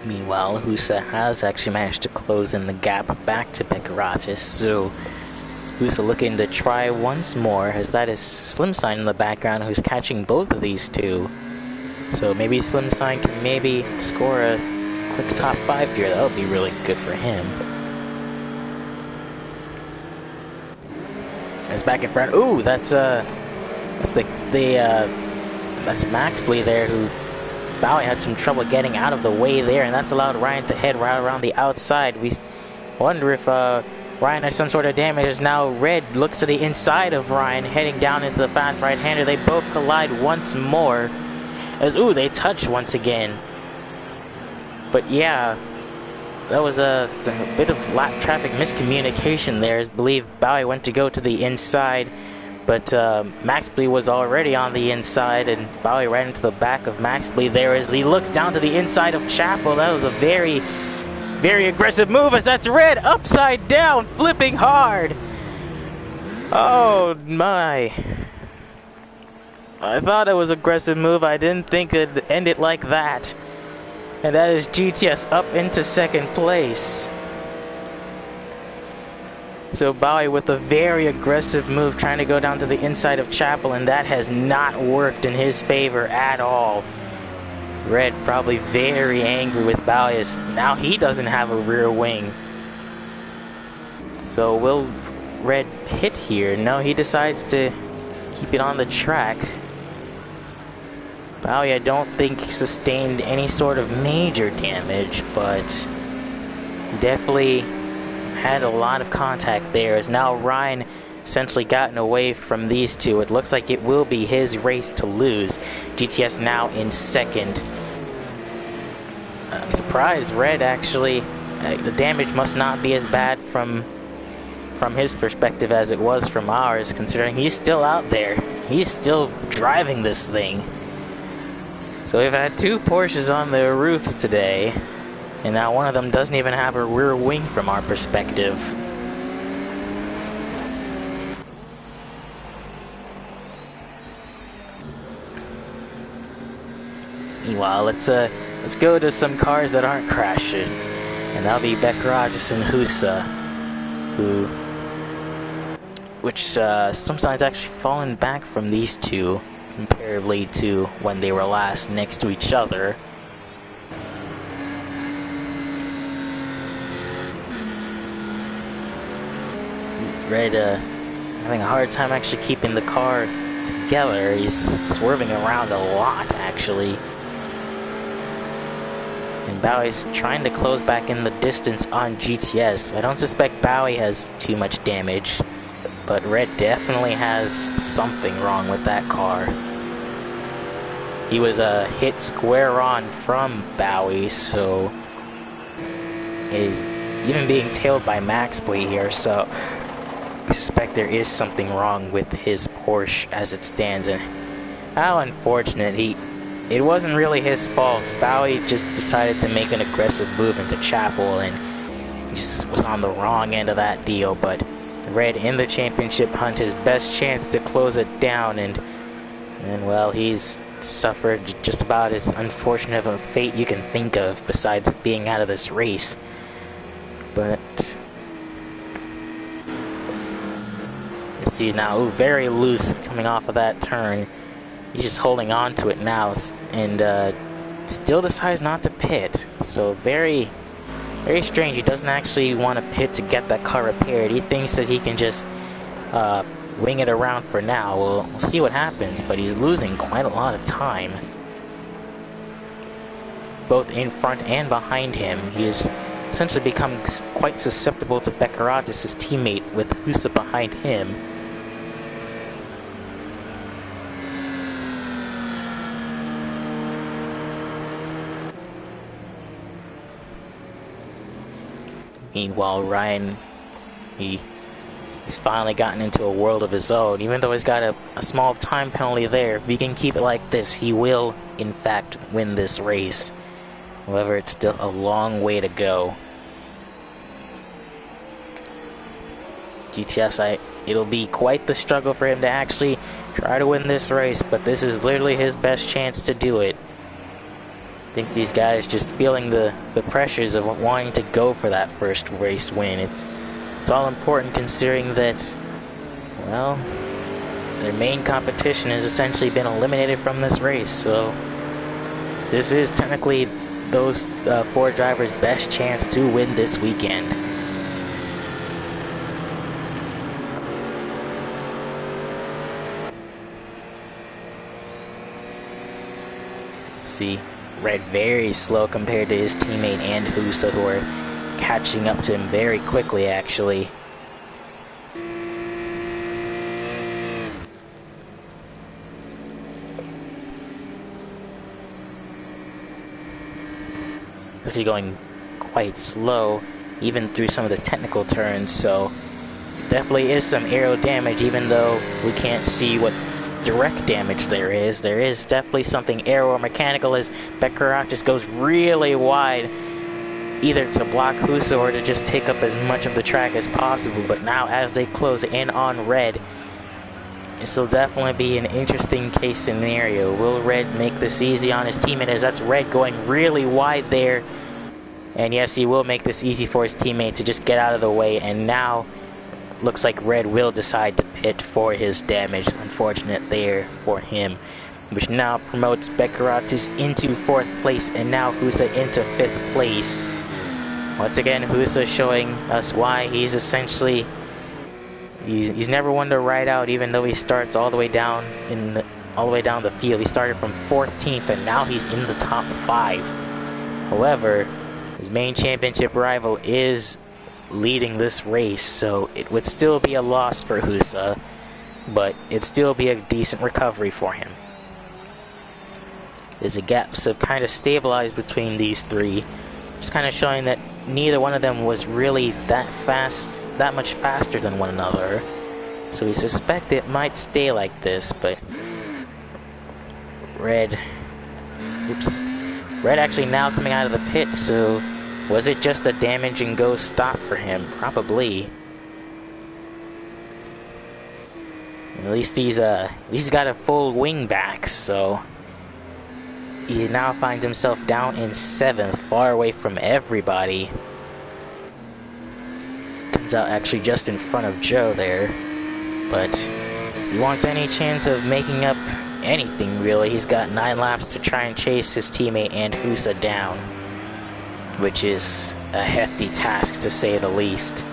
Meanwhile, Husa has actually managed to close in the gap back to Decoratus, so Husa looking to try once more, as that is Slimsign in the background who's catching both of these two. So maybe Slimsign can maybe score a quick top 5 here. That would be really good for him. It's back in front. Ooh, that's Max Blee there, who Bowie had some trouble getting out of the way there, and that's allowed Ryan to head right around the outside. We wonder if Ryan has some sort of damage, as now Red looks to the inside of Ryan, heading down into the fast right-hander. They both collide once more, as, ooh, they touch once again. But yeah, that was a bit of lap traffic miscommunication there. I believe Bowie went to go to the inside, but Max Blee was already on the inside, and Bowie ran into the back of Max Blee there as he looks down to the inside of Chapel. That was a very, very aggressive move, as that's Red upside down, flipping hard. Oh my. I thought it was an aggressive move. I didn't think it'd end it like that. And that is GTS up into 2nd place. So Bowie with a very aggressive move, trying to go down to the inside of Chapel, and that has not worked in his favor at all. Red probably very angry with Bowie, as now he doesn't have a rear wing. So will Red hit here? No, he decides to keep it on the track. Bowie, I don't think sustained any sort of major damage, but definitely had a lot of contact there. As now Ryan essentially gotten away from these two. It looks like it will be his race to lose. GTS now in second. I'm surprised Red actually, the damage must not be as bad from his perspective as it was from ours, considering he's still out there. He's still driving this thing. So we've had two Porsches on the roofs today, and now one of them doesn't even have a rear wing from our perspective. Meanwhile, let's go to some cars that aren't crashing, and that'll be Gavra and Husa, which sometimes actually fallen back from these two comparatively to when they were last next to each other. Red having a hard time actually keeping the car together. He's swerving around a lot actually. And Bowie's trying to close back in the distance on GTS. I don't suspect Bowie has too much damage, but Red definitely has something wrong with that car. He was hit square on from Bowie, so he's even being tailed by Maxpley here, so I suspect there is something wrong with his Porsche as it stands. And how unfortunate. It wasn't really his fault. Bowie just decided to make an aggressive move into Chapel, and he just was on the wrong end of that deal. But Red in the championship hunt, his best chance to close it down, and well, he's suffered just about as unfortunate of a fate you can think of besides being out of this race. But let's see now, ooh, very loose coming off of that turn. He's just holding on to it now, and still decides not to pit. So very, very strange. He doesn't actually want to pit to get that car repaired. He thinks that he can just wing it around for now. We'll see what happens, but he's losing quite a lot of time, both in front and behind him. He's essentially become quite susceptible to Becaratis' teammate with Husa behind him. Meanwhile, Ryan, he's finally gotten into a world of his own. Even though he's got a small time penalty there, if he can keep it like this, he will, in fact, win this race. However, it's still a long way to go. GTS, it'll be quite the struggle for him to actually try to win this race, but this is literally his best chance to do it. I think these guys just feeling the pressures of wanting to go for that first race win. It's all important considering that, well, their main competition has essentially been eliminated from this race, so this is technically those four drivers' best chance to win this weekend. Let's see. Red very slow compared to his teammate and Husa, who are catching up to him very quickly actually. Actually going quite slow even through some of the technical turns, so definitely is some aero damage even though we can't see what direct damage there is. There is definitely something aero or mechanical as Beccarat just goes really wide, either to block Husa or to just take up as much of the track as possible. But now as they close in on Red, this will definitely be an interesting case scenario. Will Red make this easy on his teammate, as that's Red going really wide there? And yes, he will make this easy for his teammate to just get out of the way, and now looks like Red will decide to pit for his damage. Unfortunate there for him, which now promotes Beccaratis into 4th place, and now Husa into 5th place. Once again, Husa showing us why he's essentially, he's never one to ride out, even though he starts all the way down in all the way down the field. He started from 14th, and now he's in the top 5. However, his main championship rival is leading this race, so it would still be a loss for Husa, but it'd still be a decent recovery for him. There's a gaps have kind of stabilized between these three, just kind of showing that neither one of them was really that much faster than one another. So we suspect it might stay like this, but Red actually now coming out of the pits, so was it just a damage and go stop for him? Probably. At least he's got a full wing back, so he now finds himself down in 7th, far away from everybody. Comes out actually just in front of Joe there, but if he wants any chance of making up anything really, he's got 9 laps to try and chase his teammate and Husa down, which is a hefty task to say the least.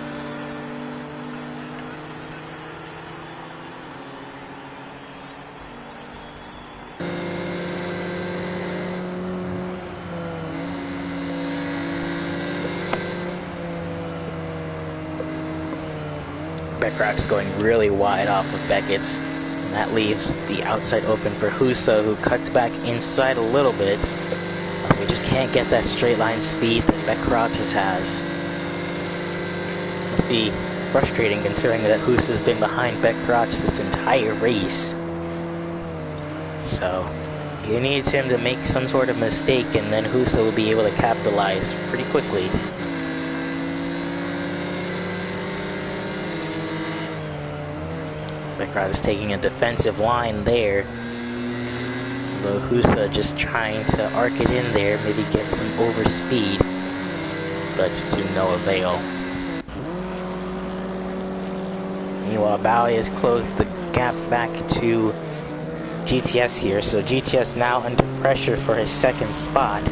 Beckrot's going really wide off of Beckett's, and that leaves the outside open for Husa, who cuts back inside a little bit. We just can't get that straight line speed that Beckrot's has. Must be frustrating considering that Husa's been behind Beckrot's this entire race. So he needs him to make some sort of mistake, and then Husa will be able to capitalize pretty quickly. Beckrot is taking a defensive line there, though Husa just trying to arc it in there, maybe get some overspeed, but to no avail. Meanwhile, Bowie has closed the gap back to GTS here, so GTS now under pressure for his 2nd spot.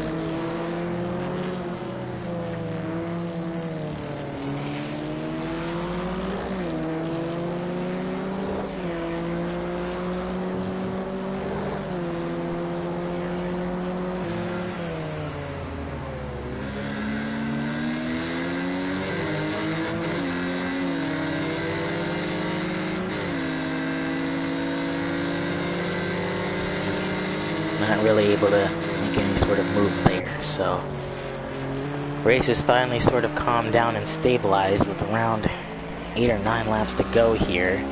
Not really able to make any sort of move there, so race is finally sort of calmed down and stabilized with around 8 or 9 laps to go here.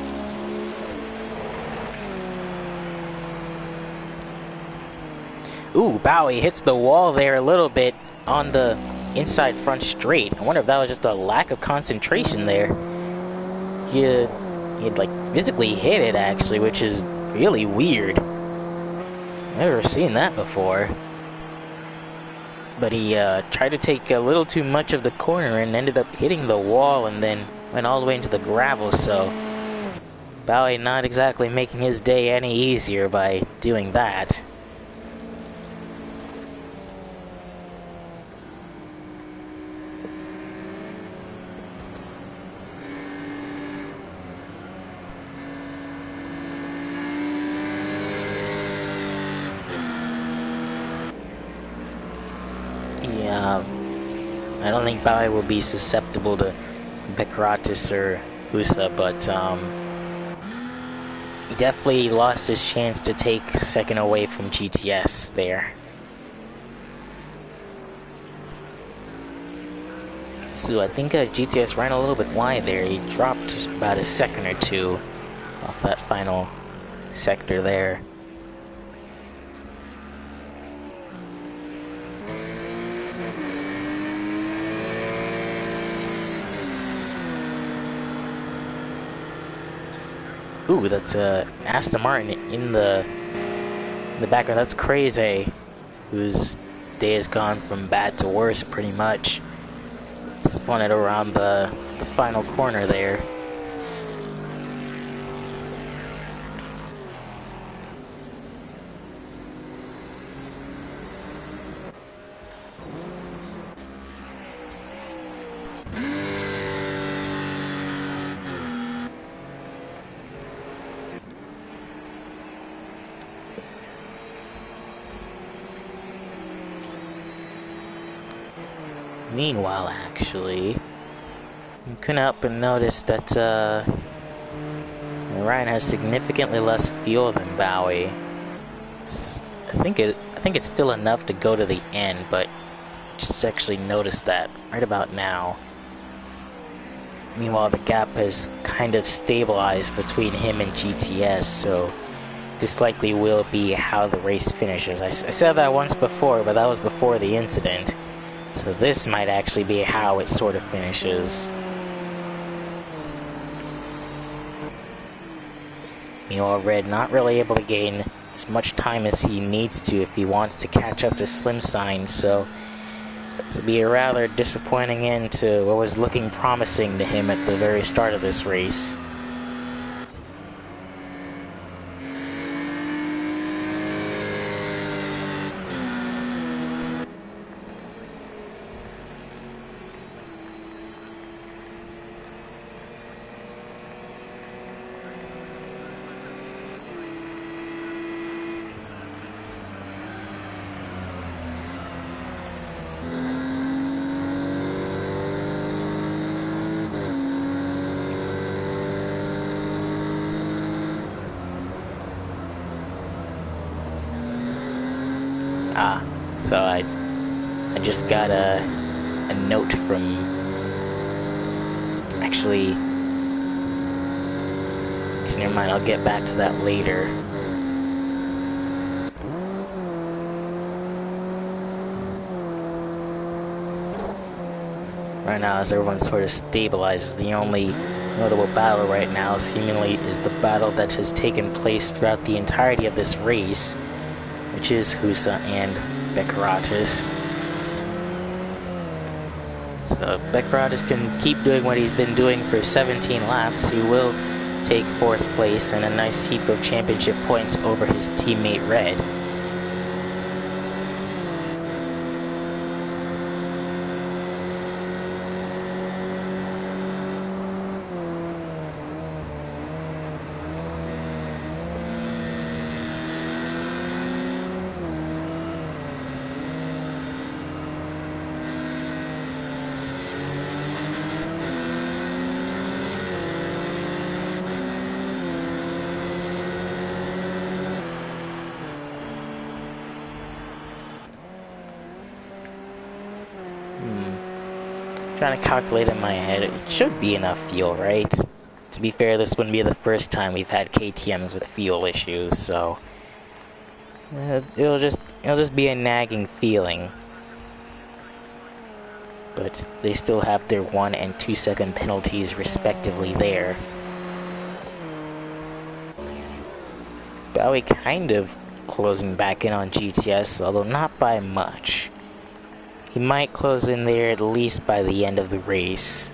Ooh, Bowie hits the wall there a little bit on the inside front straight. I wonder if that was just a lack of concentration there. He had like physically hit it actually, which is really weird. Never seen that before. But he tried to take a little too much of the corner and ended up hitting the wall and then went all the way into the gravel, so Bowie not exactly making his day any easier by doing that. I don't think Bowie will be susceptible to Beckratis or Husa, but he definitely lost his chance to take 2nd away from GTS there. So I think GTS ran a little bit wide there. He dropped about a 2nd or 2 off that final sector there. Ooh, that's Aston Martin in the background. That's crazy, whose day has gone from bad to worse pretty much. Spun it around the final corner there. Meanwhile, actually, you couldn't help but notice that Ryan has significantly less fuel than Bowie. I think it's still enough to go to the end, but just actually noticed that right about now. Meanwhile, the gap has kind of stabilized between him and GTS, so this likely will be how the race finishes. I said that once before, but that was before the incident. So this might actually be how it sort of finishes. Meanwhile, Red not really able to gain as much time as he needs to if he wants to catch up to Slim Sign, so this will be a rather disappointing end to what was looking promising to him at the very start of this race. So I just got a note from, actually, never mind, I'll get back to that later. Right now, as everyone sort of stabilizes, the only notable battle right now seemingly is the battle that has taken place throughout the entirety of this race, which is Husa and Beckeratus. So Beckeratus can keep doing what he's been doing for 17 laps. He will take 4th place and a nice heap of championship points over his teammate Red. Trying to calculate in my head, it should be enough fuel, right? To be fair, this wouldn't be the first time we've had KTMs with fuel issues, so it'll just be a nagging feeling. But they still have their 1 and 2 second penalties respectively there. Bowie kind of closing back in on GTS, although not by much. He might close in there at least by the end of the race.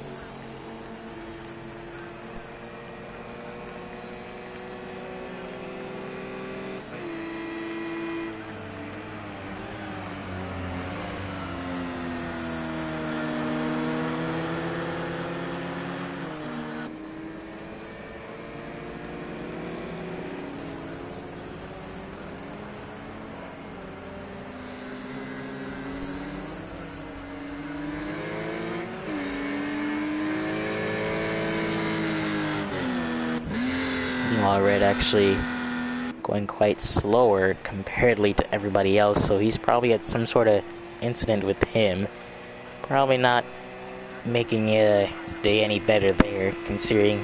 Meanwhile, Red actually going quite slower comparatively to everybody else, so he's probably had some sort of incident with him. Probably not making his day any better there, considering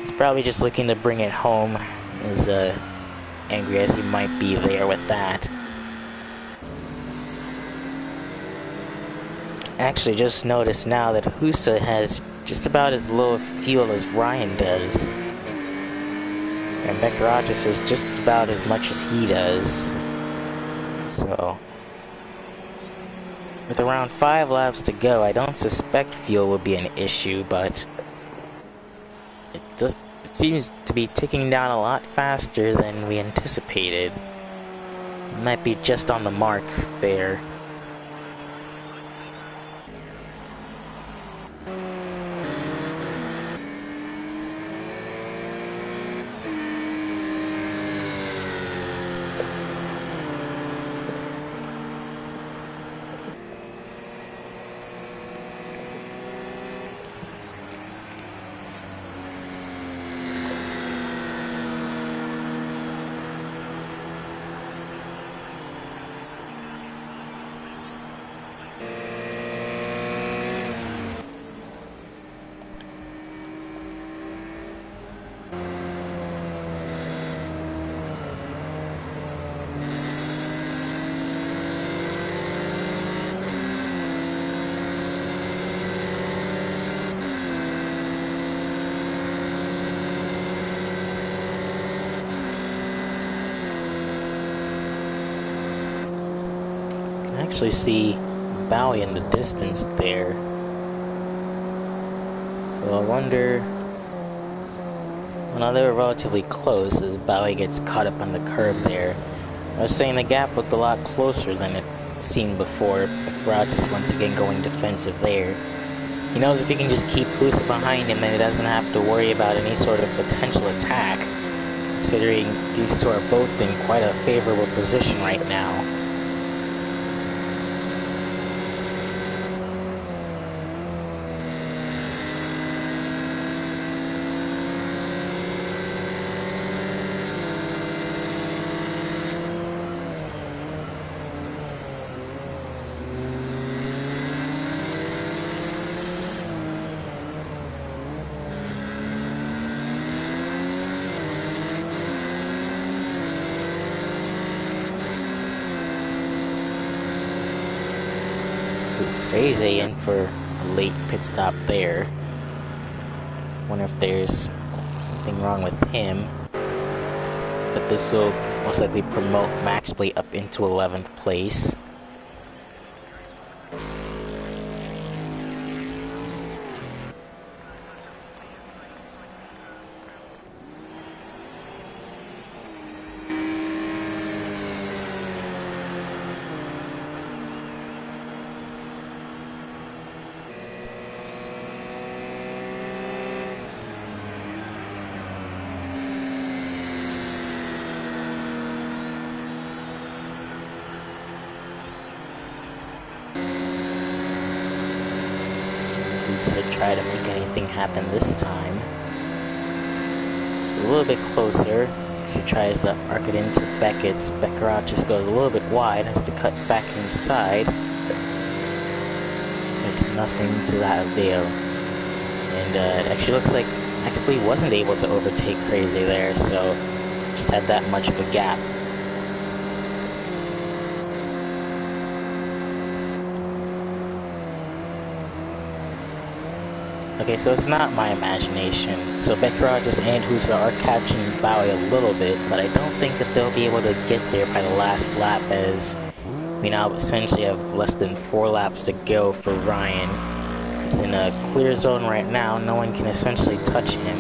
he's probably just looking to bring it home, as angry as he might be there with that. Actually, just noticed now that Husa has just about as low fuel as Ryan does. And Beckeratus has just about as much as he does. So, with around 5 laps to go, I don't suspect fuel will be an issue, but it seems to be ticking down a lot faster than we anticipated. It might be just on the mark there. actually see Bowie in the distance there. So I wonder... Well, no, they were relatively close as Bowie gets caught up on the curb there. I was saying the gap looked a lot closer than it seemed before. Becerra just once again going defensive there. He knows if he can just keep Husa behind him, then he doesn't have to worry about any sort of potential attack, considering these two are both in quite a favorable position right now. Crazy in for a late pit stop there. Wonder if there's something wrong with him. But this will most likely promote Max Plate up into 11th place. To try to make anything happen this time. It's a little bit closer. She tries to arc it into Beckett's. Becerra just goes a little bit wide, has to cut back inside. But nothing to that avail. And it actually looks like Max Plate wasn't able to overtake Crazy there, so just had that much of a gap. Okay, so it's not my imagination. So Becerra and Husa are catching Bowie a little bit, but I don't think that they'll be able to get there by the last lap, as we now essentially have less than 4 laps to go for Ryan. He's in a clear zone right now. No one can essentially touch him.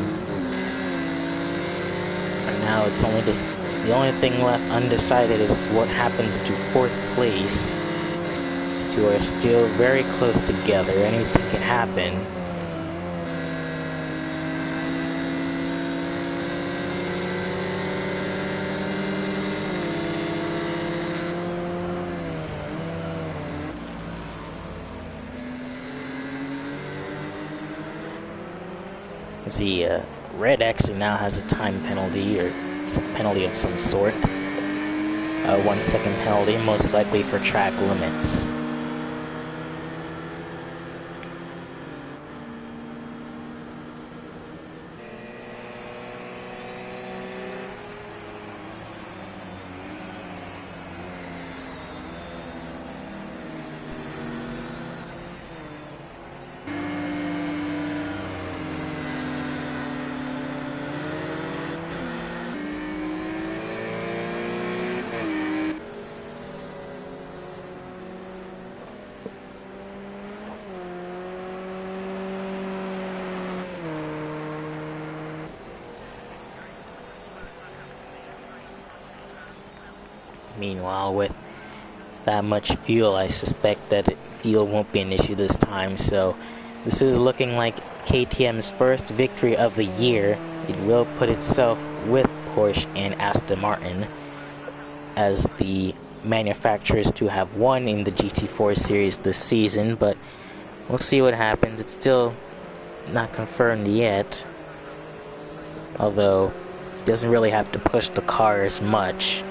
Right now, it's only just the only thing left undecided is what happens to 4th place. These two are still very close together. Anything can happen. See, Red actually now has a time penalty, or some penalty of some sort. 1 second penalty, most likely for track limits. Meanwhile, with that much fuel, I suspect that fuel won't be an issue this time, so this is looking like KTM's first victory of the year. It will put itself with Porsche and Aston Martin as the manufacturers to have won in the GT4 series this season, but we'll see what happens. It's still not confirmed yet, although it doesn't really have to push the cars much.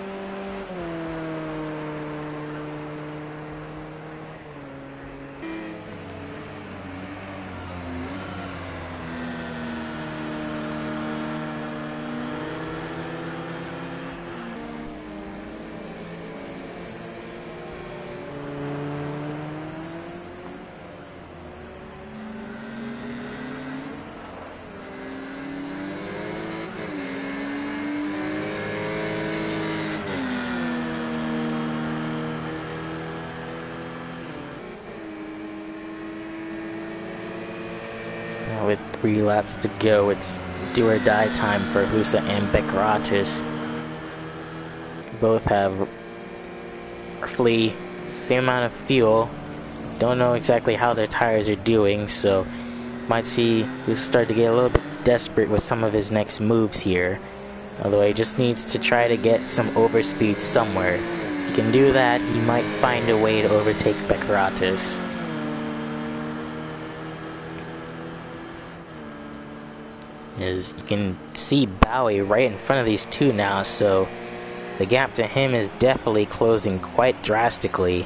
3 laps to go. It's do or die time for Husa and Beckeratis. Both have roughly the same amount of fuel. Don't know exactly how their tires are doing, so might see Husa start to get a little bit desperate with some of his next moves here. Although he just needs to try to get some overspeed somewhere. If he can do that, he might find a way to overtake Beckeratis. As you can see Bowie right in front of these two now, so the gap to him is definitely closing quite drastically.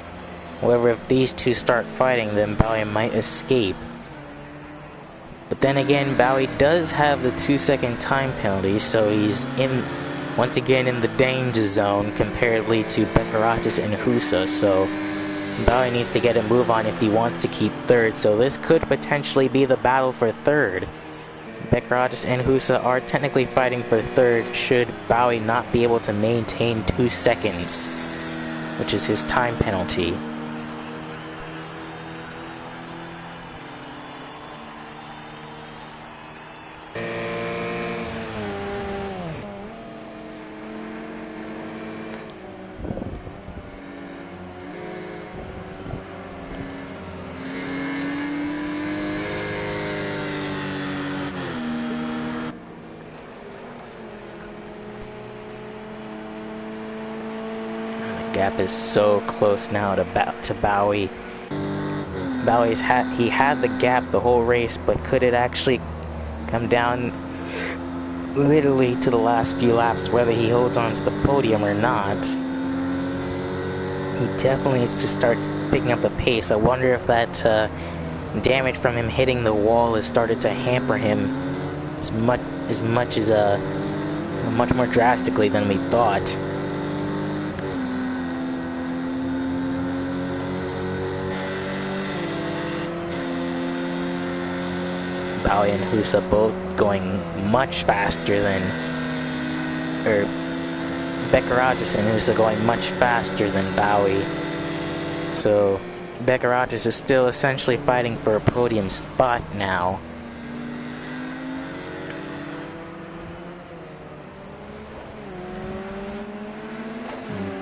However, if these two start fighting, then Bowie might escape. But then again, Bowie does have the 2-second time penalty, so he's once again in the danger zone comparatively to Beckeratis and Husa, so Bowie needs to get a move on if he wants to keep third, so this could potentially be the battle for third. Beckeratis and Husa are technically fighting for third should Bowie not be able to maintain 2 seconds, which is his time penalty. Gap is so close now to Bowie. He had the gap the whole race, but could it actually come down literally to the last few laps, whether he holds on to the podium or not? He definitely needs to start picking up the pace. I wonder if that damage from him hitting the wall has started to hamper him much more drastically than we thought. Bowie and Husa both going much faster than, Beckeratis and Husa going much faster than Bowie. So Beckeratis is still essentially fighting for a podium spot now.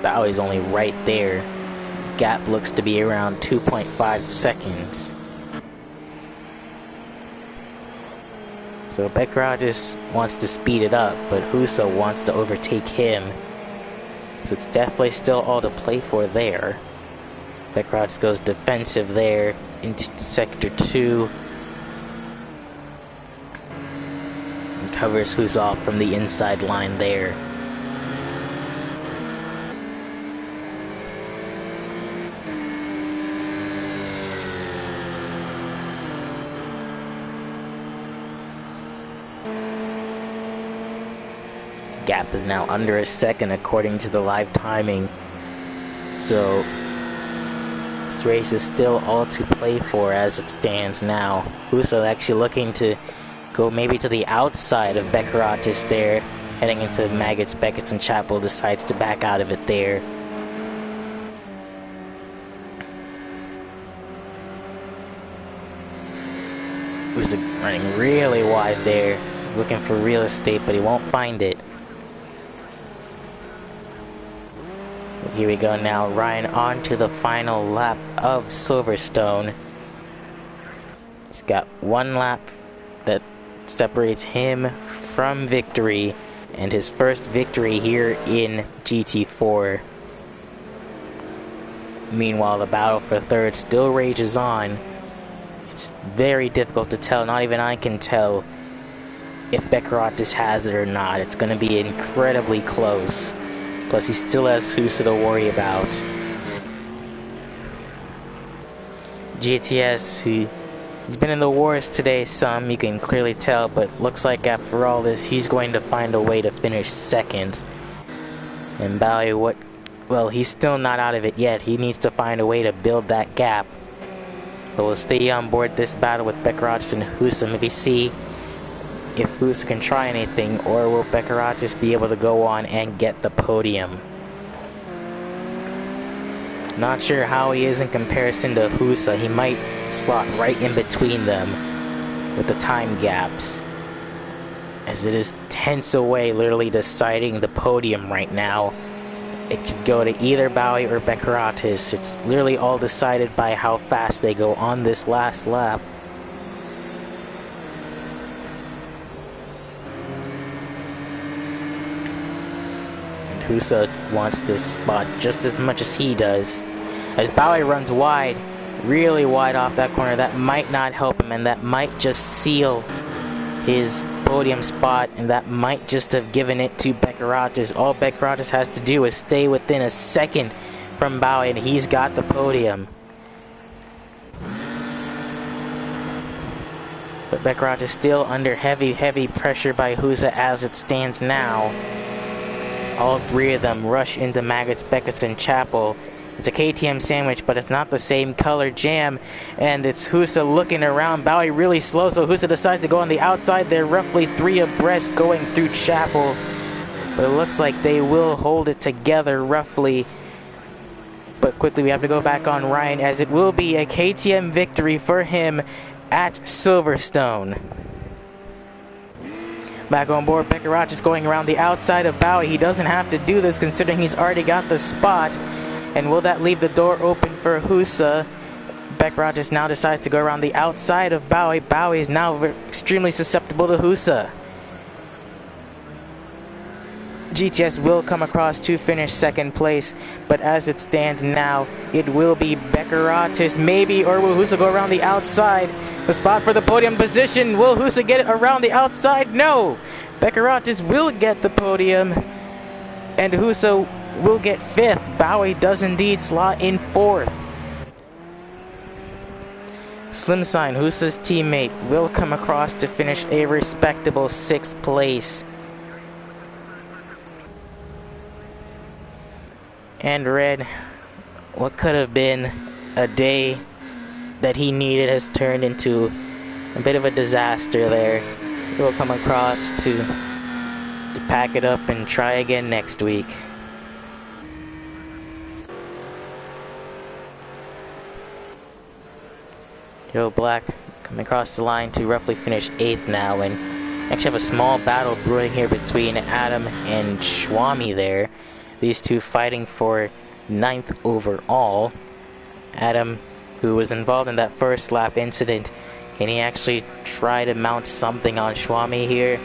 Bowie's only right there. Gap looks to be around 2.5 seconds. So Beckeratis wants to speed it up, but Husa wants to overtake him. So it's definitely still all to play for there. Beckeratis goes defensive there into sector 2. And covers Husa off from the inside line there. Gap is now under a second according to the live timing, so this race is still all to play for as it stands now. Husa actually looking to go maybe to the outside of Beckeratis there, heading into Maggots, Beckett's, and Chapel, decides to back out of it there. Husa running really wide there. He's looking for real estate, but he won't find it. Here we go now, Ryan on to the final lap of Silverstone. He's got 1 lap that separates him from victory, and his first victory here in GT4. Meanwhile, the battle for third still rages on. It's very difficult to tell, not even I can tell if Beckeratis has it or not. It's going to be incredibly close. Plus, he still has Husa to worry about. GTS, he's been in the wars today some, you can clearly tell, but looks like after all this, he's going to find a way to finish second. And Bowie, well, he's still not out of it yet. He needs to find a way to build that gap. But we'll stay on board this battle with Beckeratis and Husa, maybe see if Husa can try anything, or will Beckeratis be able to go on and get the podium? Not sure how he is in comparison to Husa. He might slot right in between them. with the time gaps, as it is tenths away, literally deciding the podium right now. It could go to either Bowie or Beckeratis. It's literally all decided by how fast they go on this last lap. And Husa wants this spot just as much as he does. As Bowie runs wide, really wide off that corner, that might not help him, and that might just seal his podium spot, and that might just have given it to Beckeratis. All Beckeratis has to do is stay within a second from Bowie, and he's got the podium. But Beckeratis still under heavy pressure by Husa as it stands now. All three of them rush into Maggots, Beckett, and Chapel. It's a KTM sandwich, but it's not the same color jam, and it's Husa looking around. Bowie really slow, so Husa decides to go on the outside. They're roughly 3 abreast going through Chapel, but it looks like they will hold it together roughly. But quickly we have to go back on Ryan, as it will be a KTM victory for him at Silverstone. Back on board, Beckeratis going around the outside of Bowie. He doesn't have to do this considering he's already got the spot. And will that leave the door open for Husa? Beckeratis now decides to go around the outside of Bowie. Bowie is now extremely susceptible to Husa. GTS will come across to finish second place, but as it stands now, it will be Beckeratis maybe, or will Husa go around the outside? The spot for the podium position. Will Husa get it around the outside? No! Beckeratis will get the podium, and Husa will get 5th. Bowie does indeed slot in 4th. Slimsign, Husa's teammate, will come across to finish a respectable 6th place. And Red, what could have been a day that he needed has turned into a bit of a disaster there. He'll come across to pack it up and try again next week. Joe Black coming across the line to roughly finish 8th now, and actually have a small battle brewing here between Adam and Schwami there. These two fighting for 9th overall. Adam, who was involved in that first lap incident, can he actually try to mount something on Schwami here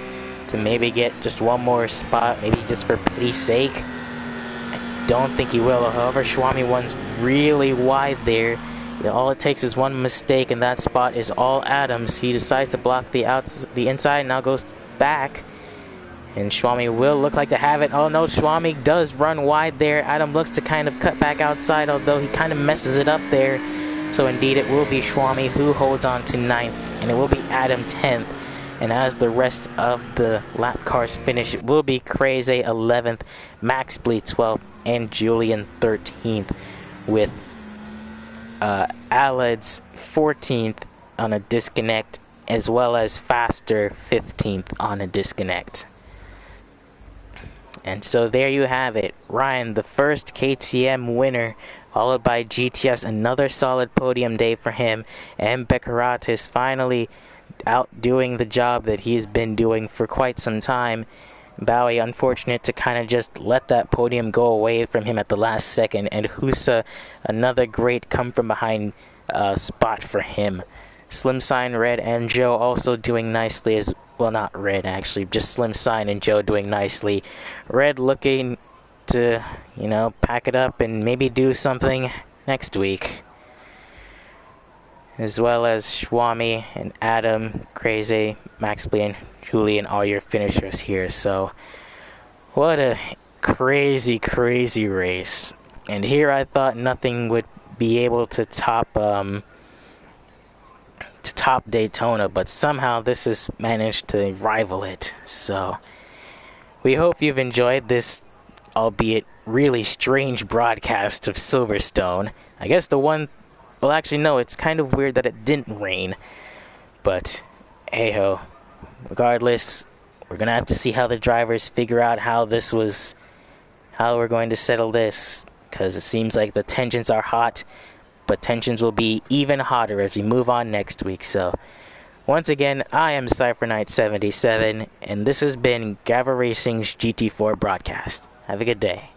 to maybe get just one more spot, maybe just for pity's sake? I don't think he will. However, Schwami runs really wide there. All it takes is one mistake, and that spot is all Adams. He decides to block the inside, now goes back. And Schwami will look like to have it. Oh no, Schwami does run wide there. Adam looks to kind of cut back outside, although he kind of messes it up there. So indeed, it will be Schwami who holds on to 9th, and it will be Adam 10th. And as the rest of the lap cars finish, it will be Crazy 11th, Max Bleed 12th, and Julian 13th, with Alad's 14th on a disconnect, as well as Faster 15th on a disconnect. And so there you have it. Ryan, the first KTM winner, followed by GTS, another solid podium day for him, and Beckeratis finally out doing the job that he's been doing for quite some time. Bowie, unfortunate to kind of just let that podium go away from him at the last second, and Husa, another great come from behind spot for him. Slim Sign, Red, and Joe also doing nicely as well. Not Red, actually, just Slim Sign and Joe doing nicely. Red looking to, you know, pack it up and maybe do something next week. As well as Schwami and Adam, Crazy, Max Blee, and Julian, all your finishers here. So, what a crazy race. And here I thought nothing would be able to top Daytona, but somehow this has managed to rival it. So, we hope you've enjoyed this, albeit really strange broadcast of Silverstone. I guess the one, well, actually no, it's kind of weird that it didn't rain, but hey ho. Regardless, we're gonna have to see how the drivers figure out how we're going to settle this, because it seems like the tensions are hot, but tensions will be even hotter as we move on next week. So Once again, I am CypherKnight77, and this has been Gavra Racing's GT4 broadcast. Have a good day.